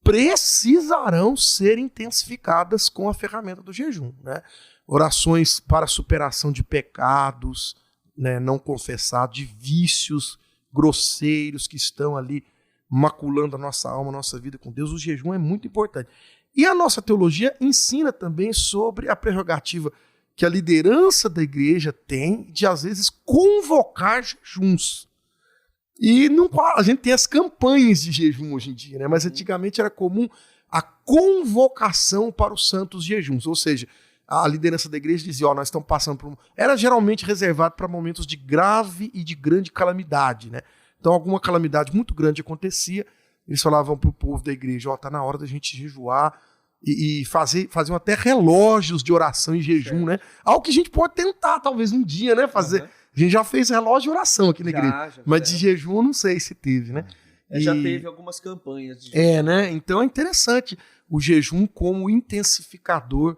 precisarão ser intensificadas com a ferramenta do jejum, né? Orações para superação de pecados, né, não confessados, de vícios grosseiros que estão ali maculando a nossa alma, a nossa vida com Deus. O jejum é muito importante. E a nossa teologia ensina também sobre a prerrogativa que a liderança da igreja tem de, às vezes, convocar jejuns. E a gente tem as campanhas de jejum hoje em dia, né? Mas antigamente era comum a convocação para os santos jejuns, ou seja, a liderança da igreja dizia, nós estamos passando por... Era geralmente reservado para momentos de grave e de grande calamidade, né? Então, alguma calamidade muito grande acontecia, eles falavam para o povo da igreja, está na hora da gente jejuar e faziam até relógios de oração e jejum, né? Algo que a gente pode tentar, talvez, um dia, né? Fazer. A gente já fez relógio de oração aqui na igreja, mas de jejum eu não sei se teve, né? Já teve algumas campanhas de jejum. né? Então é interessante o jejum como intensificador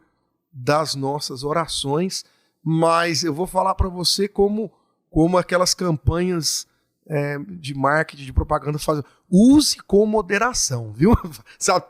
das nossas orações, mas eu vou falar para você como aquelas campanhas de marketing, de propaganda fazem. Use com moderação, viu?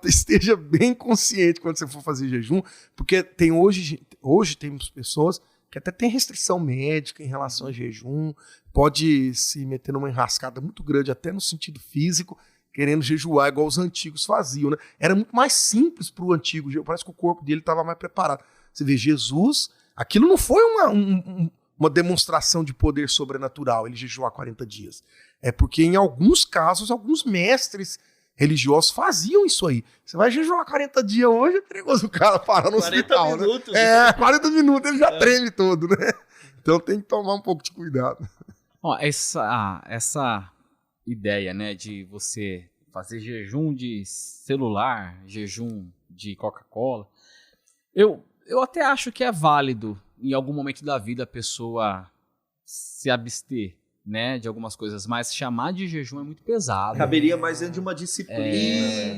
Esteja bem consciente quando você for fazer jejum, porque tem hoje temos pessoas que até tem restrição médica em relação a jejum, pode se meter numa enrascada muito grande, até no sentido físico, querendo jejuar igual os antigos faziam, né? Era muito mais simples para o antigo, parece que o corpo dele estava mais preparado. Você vê, Jesus, aquilo não foi uma demonstração de poder sobrenatural, ele jejuar 40 dias. É porque, em alguns casos, alguns mestres religiosos faziam isso aí. Você vai jejuar 40 dias hoje, é perigoso o cara parar no hospital, 40 minutos. Né? 40 minutos, ele já treme todo, né? Então tem que tomar um pouco de cuidado. Essa ideia, né, de você fazer jejum de celular, jejum de Coca-Cola, eu até acho que é válido em algum momento da vida a pessoa se abster, né, de algumas coisas, mas chamar de jejum é muito pesado. Caberia mais dentro de uma disciplina.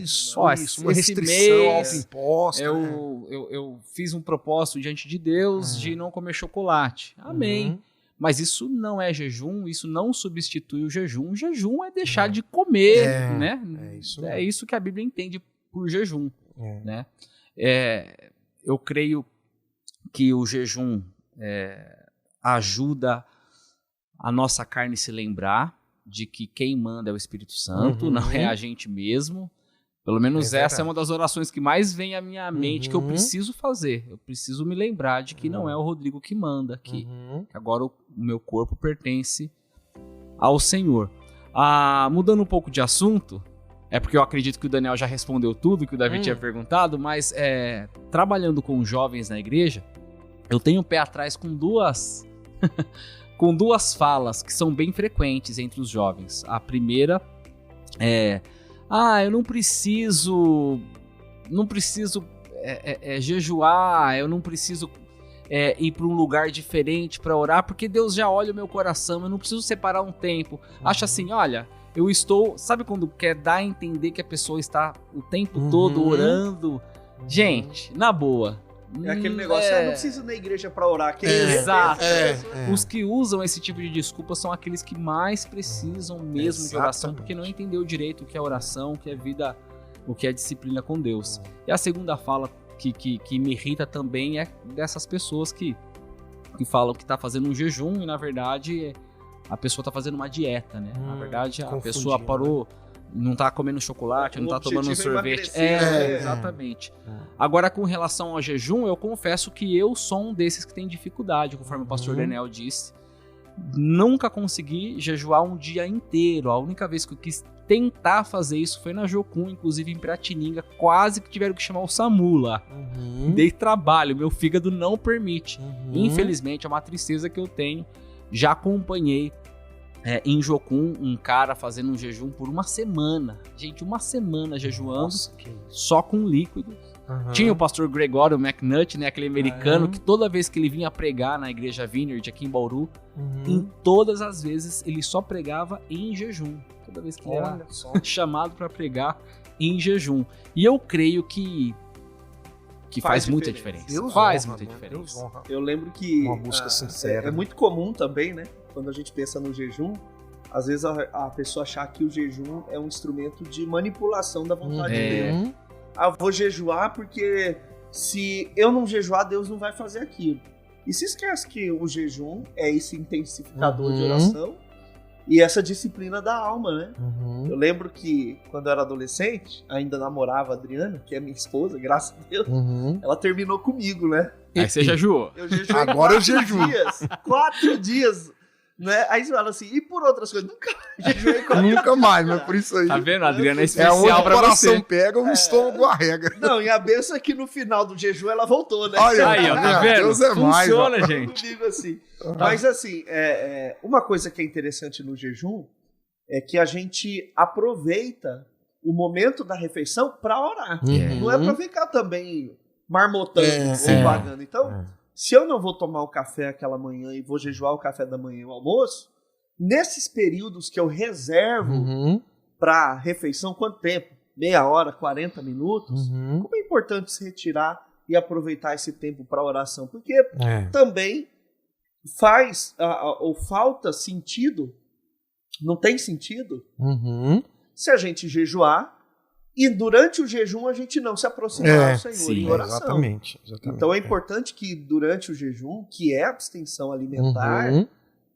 Isso, uma restrição autoimposta. Eu fiz um propósito diante de Deus de não comer chocolate. Amém. Mas isso não é jejum, isso não substitui o jejum. O jejum é deixar de comer, né? É isso que a Bíblia entende por jejum, né? Eu creio que o jejum ajuda a nossa carne se lembrar de que quem manda é o Espírito Santo, não é a gente mesmo. Pelo menos essa é uma das orações que mais vem à minha mente, que eu preciso fazer. Eu preciso me lembrar de que não é o Rodrigo que manda aqui. Que agora o meu corpo pertence ao Senhor. Mudando um pouco de assunto, é porque eu acredito que o Daniel já respondeu tudo que o Davi tinha perguntado, mas trabalhando com jovens na igreja, eu tenho o pé atrás com duas falas que são bem frequentes entre os jovens. A primeira é... eu não preciso jejuar, eu não preciso ir para um lugar diferente para orar, porque Deus já olha o meu coração, eu não preciso separar um tempo. Acha assim, olha, eu estou... Sabe quando quer dar a entender que a pessoa está o tempo todo orando? Gente, na boa. É aquele negócio, não preciso ir na igreja para orar. Exato. Os que usam esse tipo de desculpa são aqueles que mais precisam mesmo de oração, porque não entendeu direito o que é oração, o que é vida, o que é disciplina com Deus. E a segunda fala que me irrita também é dessas pessoas que falam que está fazendo um jejum e, na verdade, a pessoa tá fazendo uma dieta, né? Na verdade, a confundindo, pessoa parou, não tá comendo chocolate, não tá tomando sorvete. Exatamente. Agora, com relação ao jejum, eu confesso que eu sou um desses que tem dificuldade, conforme o pastor Daniel disse. Nunca consegui jejuar um dia inteiro. A única vez que eu quis tentar fazer isso foi na Jocum, inclusive em Piratininga. Quase que tiveram que chamar o SAMU lá. Dei trabalho, meu fígado não permite. Infelizmente, é uma tristeza que eu tenho. Já acompanhei em Jocum um cara fazendo um jejum por uma semana. Gente, uma semana jejuando. Nossa, só com líquidos. Tinha o pastor Gregório McNutt, né, aquele americano que toda vez que ele vinha pregar na igreja Vineyard aqui em Bauru, em todas as vezes ele só pregava em jejum. Toda vez que ele era chamado para pregar em jejum. E eu creio que faz muita diferença. Muita diferença. Eu lembro que uma busca sincera. É muito comum também, né? Quando a gente pensa no jejum, às vezes a pessoa achar que o jejum é um instrumento de manipulação da vontade de Deus. Eu vou jejuar porque se eu não jejuar, Deus não vai fazer aquilo. E se esquece que o jejum é esse intensificador de oração e essa disciplina da alma, né? Eu lembro que quando eu era adolescente, ainda namorava a Adriana, que é minha esposa, graças a Deus, ela terminou comigo, né? Aí você jejuou. Eu jejuei Agora eu jejuo. 4 dias. Né? Aí você fala assim, e por outras coisas? Nunca jejuei 4 dias. Nunca mais, mas por isso aí. Tá vendo? A Adriana é É especial onde o pra coração você. pega, o estômago arrega. Não, e a benção é que no final do jejum ela voltou, né? Aí, ó, tá vendo? Deus é mais, Funciona, ó. gente. Comigo assim. Mas assim, uma coisa que é interessante no jejum é que a gente aproveita o momento da refeição para orar. Não é para ficar também marmotando ou vagando. Então, se eu não vou tomar o café aquela manhã e vou jejuar o café da manhã e o almoço, nesses períodos que eu reservo para refeição, quanto tempo? Meia hora, 40 minutos? Como é importante se retirar e aproveitar esse tempo para oração? Porque também faz ou falta sentido, não tem sentido, se a gente jejuar e durante o jejum a gente não se aproximar do Senhor em oração. Exatamente. Então é importante que durante o jejum, que é a abstenção alimentar,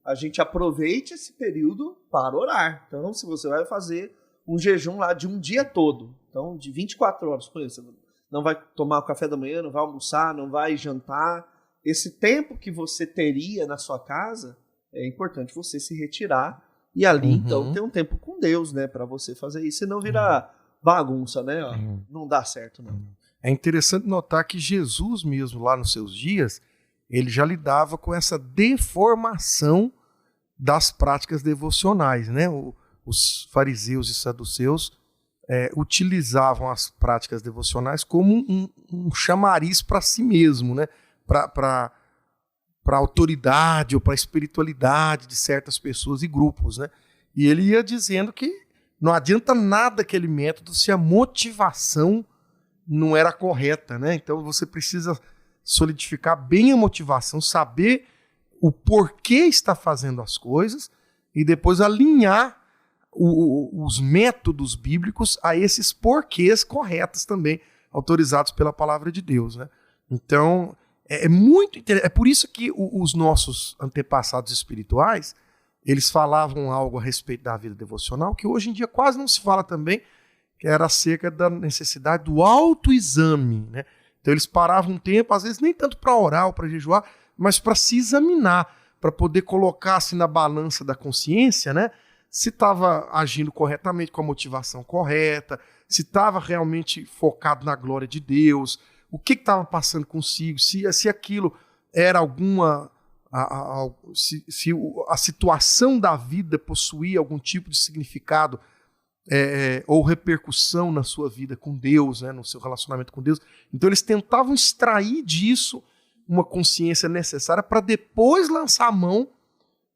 a gente aproveite esse período para orar. Então, se você vai fazer um jejum lá de um dia todo, então de 24 horas, por exemplo, você não vai tomar o café da manhã, não vai almoçar, não vai jantar, esse tempo que você teria na sua casa, é importante você se retirar e ali, então, ter um tempo com Deus, né, para você fazer isso, senão vira bagunça, né? Ó, não dá certo, não. É interessante notar que Jesus mesmo, lá nos seus dias, ele já lidava com essa deformação das práticas devocionais, né? Os fariseus e saduceus utilizavam as práticas devocionais como um chamariz para si mesmo, né? Para a autoridade ou para a espiritualidade de certas pessoas e grupos, né? E ele ia dizendo que não adianta nada aquele método se a motivação não era correta, né? Então você precisa solidificar bem a motivação, saber o porquê está fazendo as coisas e depois alinhar os métodos bíblicos a esses porquês corretos também, autorizados pela palavra de Deus, né? Então, é muito interessante. É por isso que os nossos antepassados espirituais, eles falavam algo a respeito da vida devocional, que hoje em dia quase não se fala também, que era acerca da necessidade do autoexame, né? Então eles paravam um tempo, às vezes nem tanto para orar ou para jejuar, mas para se examinar, para poder colocar assim na balança da consciência, né? Se estava agindo corretamente, com a motivação correta, se estava realmente focado na glória de Deus, o que estava passando consigo, se aquilo era alguma... se a situação da vida possuía algum tipo de significado ou repercussão na sua vida com Deus, né, no seu relacionamento com Deus. Então eles tentavam extrair disso uma consciência necessária para depois lançar a mão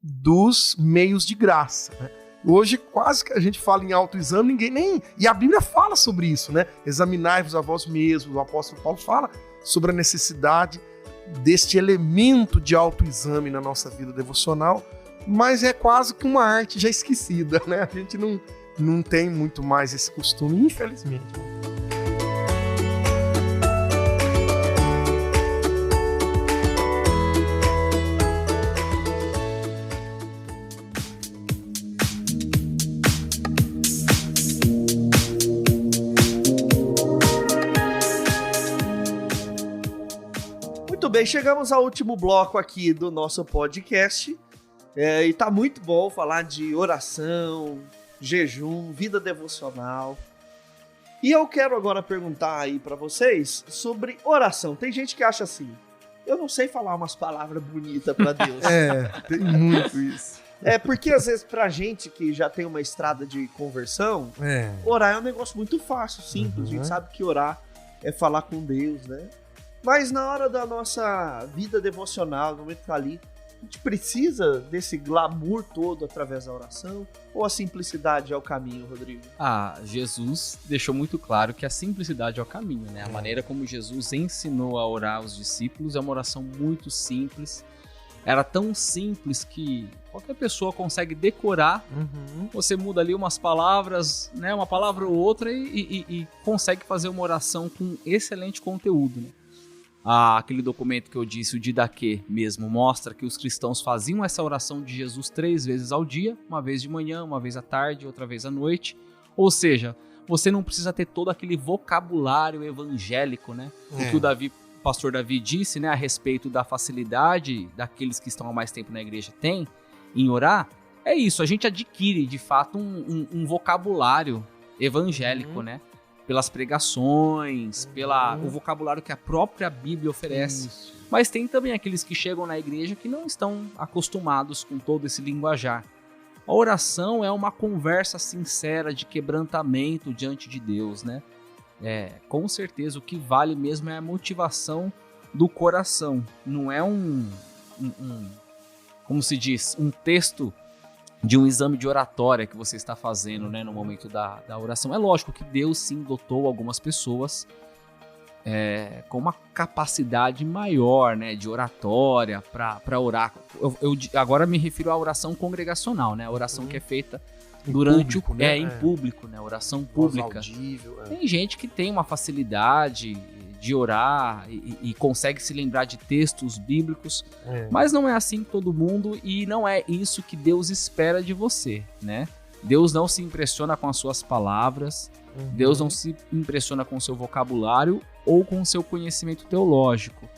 dos meios de graça, né? Hoje quase que a gente fala em autoexame, ninguém nem... E a Bíblia fala sobre isso, né? Examinai-vos a vós mesmos. O apóstolo Paulo fala sobre a necessidade deste elemento de autoexame na nossa vida devocional, mas é quase que uma arte já esquecida, né? A gente não tem muito mais esse costume, infelizmente. bem, chegamos ao último bloco aqui do nosso podcast. E tá muito bom falar de oração, jejum, vida devocional. E eu quero agora perguntar aí pra vocês sobre oração. Tem gente que acha assim, eu não sei falar umas palavras bonitas pra Deus. Tem muito isso. Porque às vezes pra gente que já tem uma estrada de conversão, orar é um negócio muito fácil, simples. A gente sabe que orar é falar com Deus, né? Mas na hora da nossa vida devocional, no momento que tá ali, a gente precisa desse glamour todo através da oração? Ou a simplicidade é o caminho, Rodrigo? Jesus deixou muito claro que a simplicidade é o caminho, né? A maneira como Jesus ensinou a orar aos discípulos é uma oração muito simples. Era tão simples que qualquer pessoa consegue decorar. Você muda ali umas palavras, né? Uma palavra ou outra e consegue fazer uma oração com excelente conteúdo, né? Aquele documento que eu disse, o Didaquê mesmo, mostra que os cristãos faziam essa oração de Jesus 3 vezes ao dia, uma vez de manhã, uma vez à tarde, outra vez à noite. Ou seja, você não precisa ter todo aquele vocabulário evangélico, né? O que o pastor Davi disse, né, a respeito da facilidade daqueles que estão há mais tempo na igreja têm em orar, é isso, a gente adquire de fato um vocabulário evangélico, né? Pelas pregações, o vocabulário que a própria Bíblia oferece. Isso. Mas tem também aqueles que chegam na igreja que não estão acostumados com todo esse linguajar. A oração é uma conversa sincera de quebrantamento diante de Deus, né? Com certeza o que vale mesmo é a motivação do coração. Não é como se diz, um texto de um exame de oratória que você está fazendo, né, no momento da oração. É lógico que Deus sim dotou algumas pessoas com uma capacidade maior, né, de oratória para orar. Eu agora me refiro à oração congregacional, né, a oração que é feita durante público, em público, né, oração pública. Audível, Tem gente que tem uma facilidade de orar e consegue se lembrar de textos bíblicos, mas não é assim todo mundo e não é isso que Deus espera de você, né? Deus não se impressiona com as suas palavras, Deus não se impressiona com o seu vocabulário ou com o seu conhecimento teológico,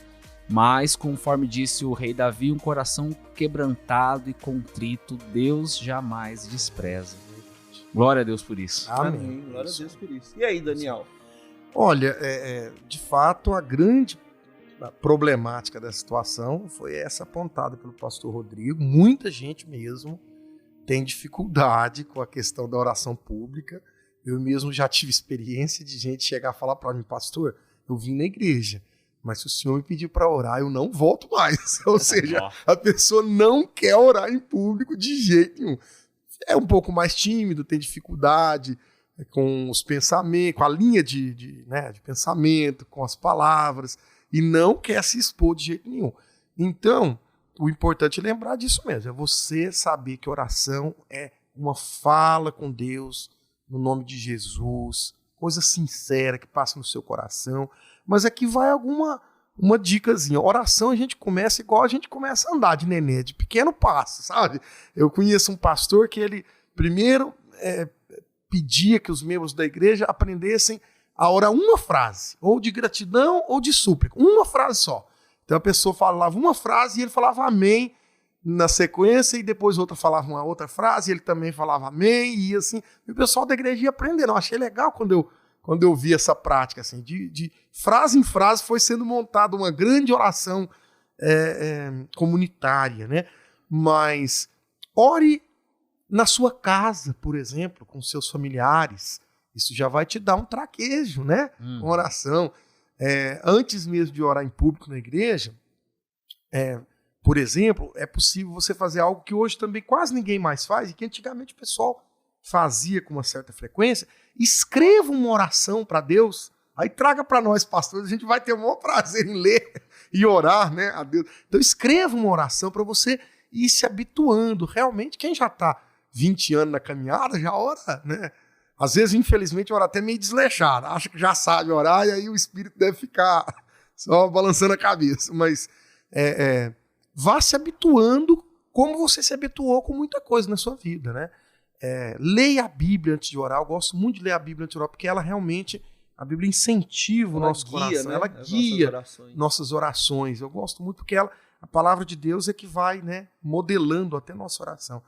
mas, conforme disse o rei Davi, um coração quebrantado e contrito, Deus jamais despreza. Glória a Deus por isso. Amém. Glória a Deus por isso. E aí, Daniel? Olha, de fato, a grande problemática da situação foi essa apontada pelo pastor Rodrigo. Muita gente mesmo tem dificuldade com a questão da oração pública. Eu mesmo já tive experiência de gente chegar a falar para mim, pastor, eu vim na igreja, mas se o senhor me pedir para orar, eu não volto mais. Ou seja, a pessoa não quer orar em público de jeito nenhum. É um pouco mais tímido, tem dificuldade com os pensamentos, com a linha de pensamento, com as palavras, e não quer se expor de jeito nenhum. Então, o importante é lembrar disso mesmo, é você saber que oração é uma fala com Deus, no nome de Jesus, coisa sincera que passa no seu coração, mas aqui vai uma dicasinha. Oração a gente começa igual a gente começa a andar de nenê, de pequeno passo, sabe? Eu conheço um pastor que ele primeiro pedia que os membros da igreja aprendessem a orar uma frase, ou de gratidão ou de súplica, uma frase só. Então a pessoa falava uma frase e ele falava amém na sequência, e depois outra falava uma outra frase e ele também falava amém, e assim, e o pessoal da igreja ia aprendendo. Eu achei legal quando eu vi essa prática, assim, de frase em frase foi sendo montada uma grande oração comunitária, né? Mas ore na sua casa, por exemplo, com seus familiares. Isso já vai te dar um traquejo, né? Uma oração. Antes mesmo de orar em público na igreja, por exemplo, é possível você fazer algo que hoje também quase ninguém mais faz, e que antigamente o pessoal fazia com uma certa frequência. Escreva uma oração para Deus, aí traga para nós, pastores, a gente vai ter o maior prazer em ler e orar, né, a Deus. Então escreva uma oração para você ir se habituando. Realmente, quem já está 20 anos na caminhada, já ora, né? Às vezes, infelizmente, ora até meio desleixado, acha que já sabe orar, e aí o espírito deve ficar só balançando a cabeça. Mas vá se habituando como você se habituou com muita coisa na sua vida, né? Leia a Bíblia antes de orar. Eu gosto muito de ler a Bíblia antes de orar, porque ela realmente A Bíblia incentiva o nosso coração, né? ela guia nossas orações. Eu gosto muito porque a palavra de Deus é que vai, né, modelando até nossa oração.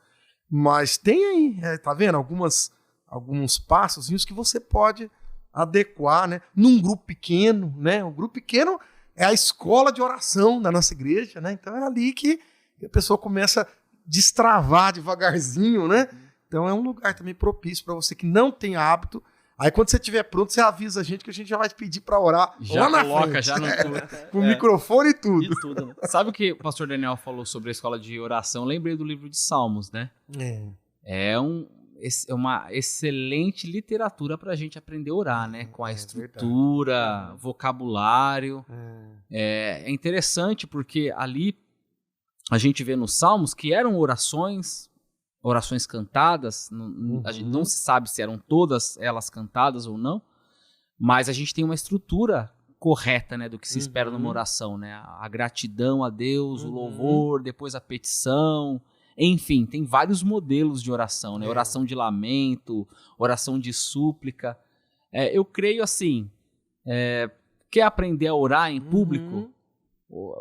Mas tem aí, tá vendo? Alguns passos que você pode adequar, né? Num grupo pequeno, né? O grupo pequeno é a escola de oração da nossa igreja, né? Então é ali que a pessoa começa a destravar devagarzinho, né? Então é um lugar também propício para você que não tem hábito. Aí quando você estiver pronto, você avisa a gente que a gente já vai te pedir para orar já lá na coloca, frente. já no Com o microfone e tudo. E tudo, né? Sabe o que o pastor Daniel falou sobre a escola de oração? Eu lembrei do livro de Salmos, né? É uma excelente literatura para a gente aprender a orar, né? Com a estrutura, vocabulário. É interessante porque ali a gente vê nos Salmos que eram orações cantadas. A gente não se sabe se eram todas elas cantadas ou não, mas a gente tem uma estrutura correta, né, do que se espera numa oração, né? A gratidão a Deus, o louvor, depois a petição. Enfim, tem vários modelos de oração, né? Oração de lamento, oração de súplica. Eu creio assim, quer aprender a orar em público?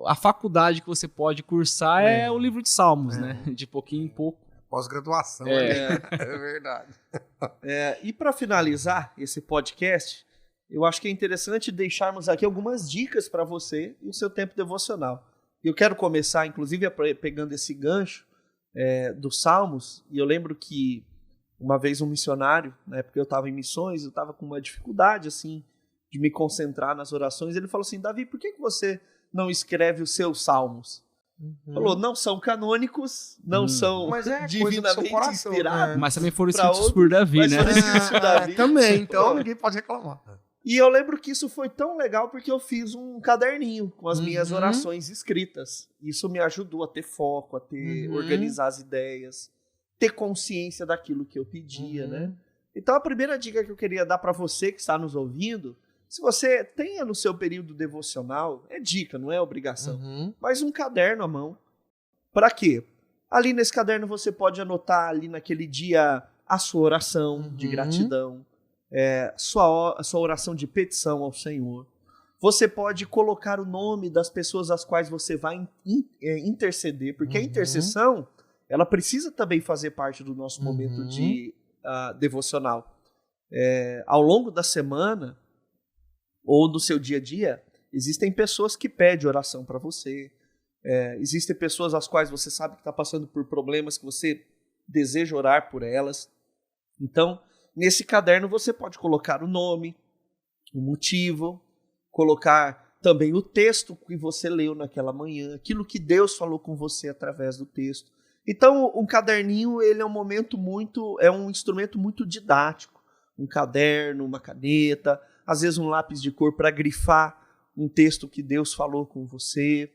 A faculdade que você pode cursar é o livro de Salmos, né? De pouquinho em pouco. Pós-graduação. É verdade. E para finalizar esse podcast, eu acho que é interessante deixarmos aqui algumas dicas para você e o seu tempo devocional. Eu quero começar, inclusive, pegando esse gancho dos Salmos, e eu lembro que uma vez um missionário, na época eu estava em missões, eu estava com uma dificuldade assim de me concentrar nas orações, ele falou assim: Davi, por que você não escreve os seus salmos? Falou, não são canônicos, não são divinamente inspirados. Mas também foram escritos por Davi, né? Também, então ninguém pode reclamar. E eu lembro que isso foi tão legal porque eu fiz um caderninho com as minhas orações escritas. Isso me ajudou a ter foco, a ter organizar as ideias, ter consciência daquilo que eu pedia, né? Então a primeira dica que eu queria dar para você que está nos ouvindo, se você tenha no seu período devocional, é dica, não é obrigação, mas um caderno à mão. Para quê? Ali nesse caderno você pode anotar ali naquele dia a sua oração de gratidão, sua oração de petição ao Senhor. Você pode colocar o nome das pessoas às quais você vai interceder, porque a intercessão, ela precisa também fazer parte do nosso momento de devocional. Ao longo da semana, ou do seu dia a dia, existem pessoas que pedem oração para você, existem pessoas às quais você sabe que está passando por problemas que você deseja orar por elas. Então, nesse caderno você pode colocar o nome, o motivo, colocar também o texto que você leu naquela manhã, aquilo que Deus falou com você através do texto. Então, um caderninho, ele é um instrumento muito didático. Um caderno, uma caneta, às vezes um lápis de cor para grifar um texto que Deus falou com você.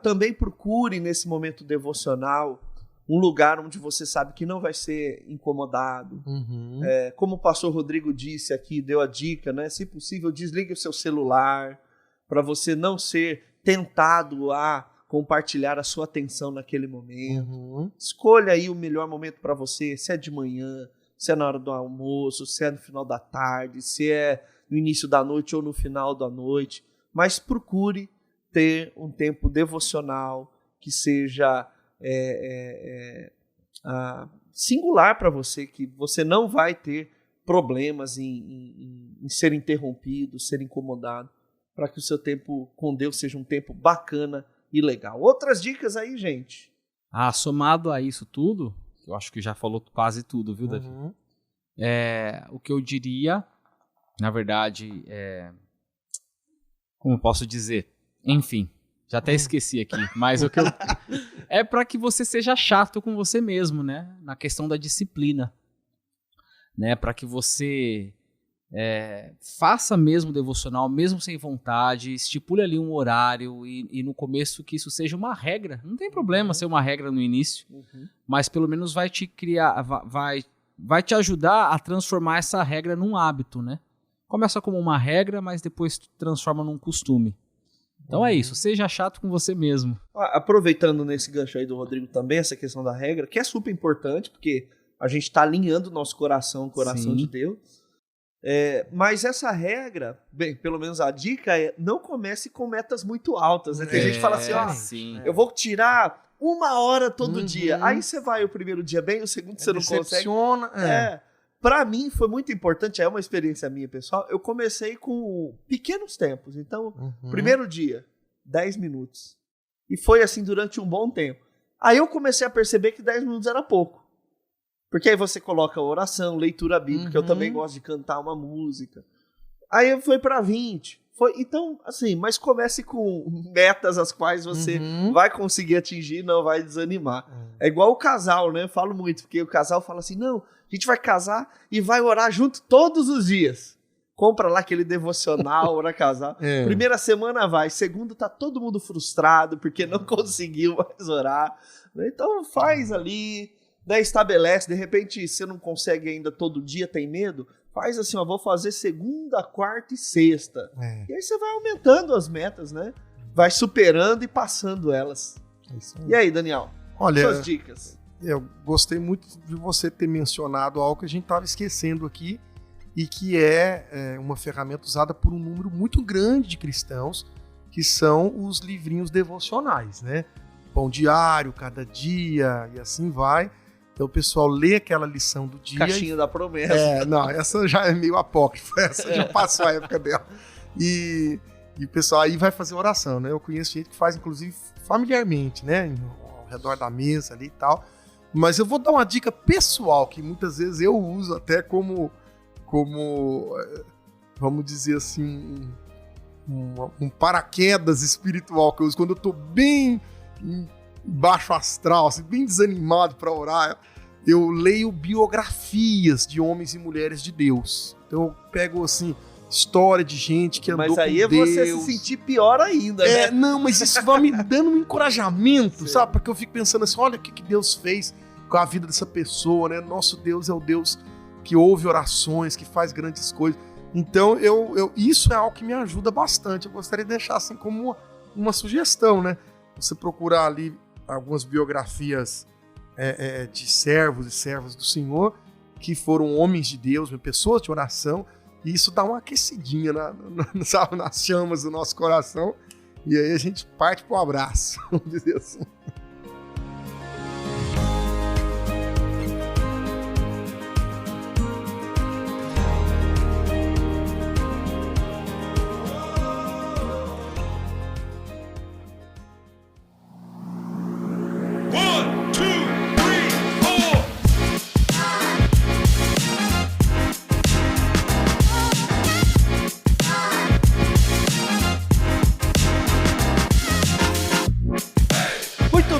Também procure, nesse momento devocional, um lugar onde você sabe que não vai ser incomodado. Como o pastor Rodrigo disse aqui, deu a dica, né? Se possível, desligue o seu celular para você não ser tentado a compartilhar a sua atenção naquele momento. Escolha aí o melhor momento para você, se é de manhã, se é na hora do almoço, se é no final da tarde, se é no início da noite ou no final da noite. Mas procure ter um tempo devocional que seja singular para você, que você não vai ter problemas em ser interrompido, ser incomodado, para que o seu tempo com Deus seja um tempo bacana e legal. Outras dicas aí, gente? Somado a isso tudo, eu acho que já falou quase tudo, viu, Davi? O que eu diria, na verdade, como eu posso dizer? Enfim, já até esqueci aqui, mas o que eu... é para que você seja chato com você mesmo, né? Na questão da disciplina, né? Para que você faça mesmo devocional, mesmo sem vontade, estipule ali um horário e no começo que isso seja uma regra. Não tem problema ser uma regra no início, mas pelo menos vai te criar, vai te ajudar a transformar essa regra num hábito, né? Começa como uma regra, mas depois transforma num costume. Então é isso, seja chato com você mesmo. Aproveitando nesse gancho aí do Rodrigo também, essa questão da regra, que é super importante, porque a gente está alinhando o nosso coração com o coração de Deus. Mas essa regra, bem, pelo menos a dica é não comece com metas muito altas. Né? Tem gente que fala assim, eu vou tirar 1 hora todo dia. Aí você vai o primeiro dia bem, o segundo você não consegue. Pra mim foi muito importante, é uma experiência minha, pessoal. Eu comecei com pequenos tempos. Então, primeiro dia, 10 minutos. E foi assim durante um bom tempo. Aí eu comecei a perceber que 10 minutos era pouco. Porque aí você coloca oração, leitura bíblica, eu também gosto de cantar uma música. Aí foi pra 20. Então, assim, mas comece com metas as quais você vai conseguir atingir, não vai desanimar. É igual o casal, né? Eu falo muito, porque o casal fala assim, não, a gente vai casar e vai orar junto todos os dias. Compra lá aquele devocional para casar. Primeira semana vai, segunda tá todo mundo frustrado porque não conseguiu mais orar. Então faz ali, né, estabelece, de repente você não consegue ainda todo dia, tem medo, faz assim, vou fazer segunda, quarta e sexta. E aí você vai aumentando as metas, né? Vai superando e passando elas. E aí, Daniel? Olha, suas dicas. Eu gostei muito de você ter mencionado algo que a gente estava esquecendo aqui e que é uma ferramenta usada por um número muito grande de cristãos, que são os livrinhos devocionais, né? Pão diário, cada dia e assim vai. Então o pessoal lê aquela lição do dia. Caixinha da promessa. Não, essa já é meio apócrifa, essa já passou a época dela. E o pessoal aí vai fazer oração, né? Eu conheço gente que faz, inclusive, familiarmente, né? Ao redor da mesa ali e tal. Mas eu vou dar uma dica pessoal, que muitas vezes eu uso até como vamos dizer assim, um paraquedas espiritual que eu uso quando eu tô bem baixo astral, assim, bem desanimado para orar. Eu leio biografias de homens e mulheres de Deus. Então eu pego, assim, história de gente que andou com Deus. Mas aí é você se sentir pior ainda, né? Não, mas isso vai me dando um encorajamento, sabe? Porque eu fico pensando assim, olha o que Deus fez com a vida dessa pessoa, né? Nosso Deus é o Deus que ouve orações, que faz grandes coisas. Então, isso é algo que me ajuda bastante. Eu gostaria de deixar assim como uma sugestão, né? Você procurar ali algumas biografias de servos e servas do Senhor, que foram homens de Deus, pessoas de oração, e isso dá uma aquecidinha sabe, nas chamas do nosso coração, e aí a gente parte para o abraço, vamos dizer assim.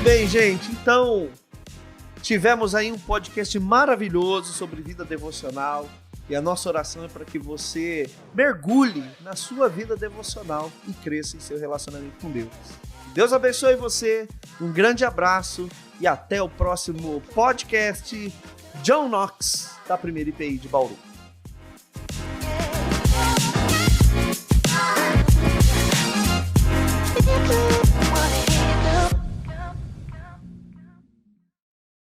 Bem, gente, então tivemos aí um podcast maravilhoso sobre vida devocional e a nossa oração é para que você mergulhe na sua vida devocional e cresça em seu relacionamento com Deus. Deus abençoe você, um grande abraço e até o próximo podcast John Knox da Primeira IPI de Bauru.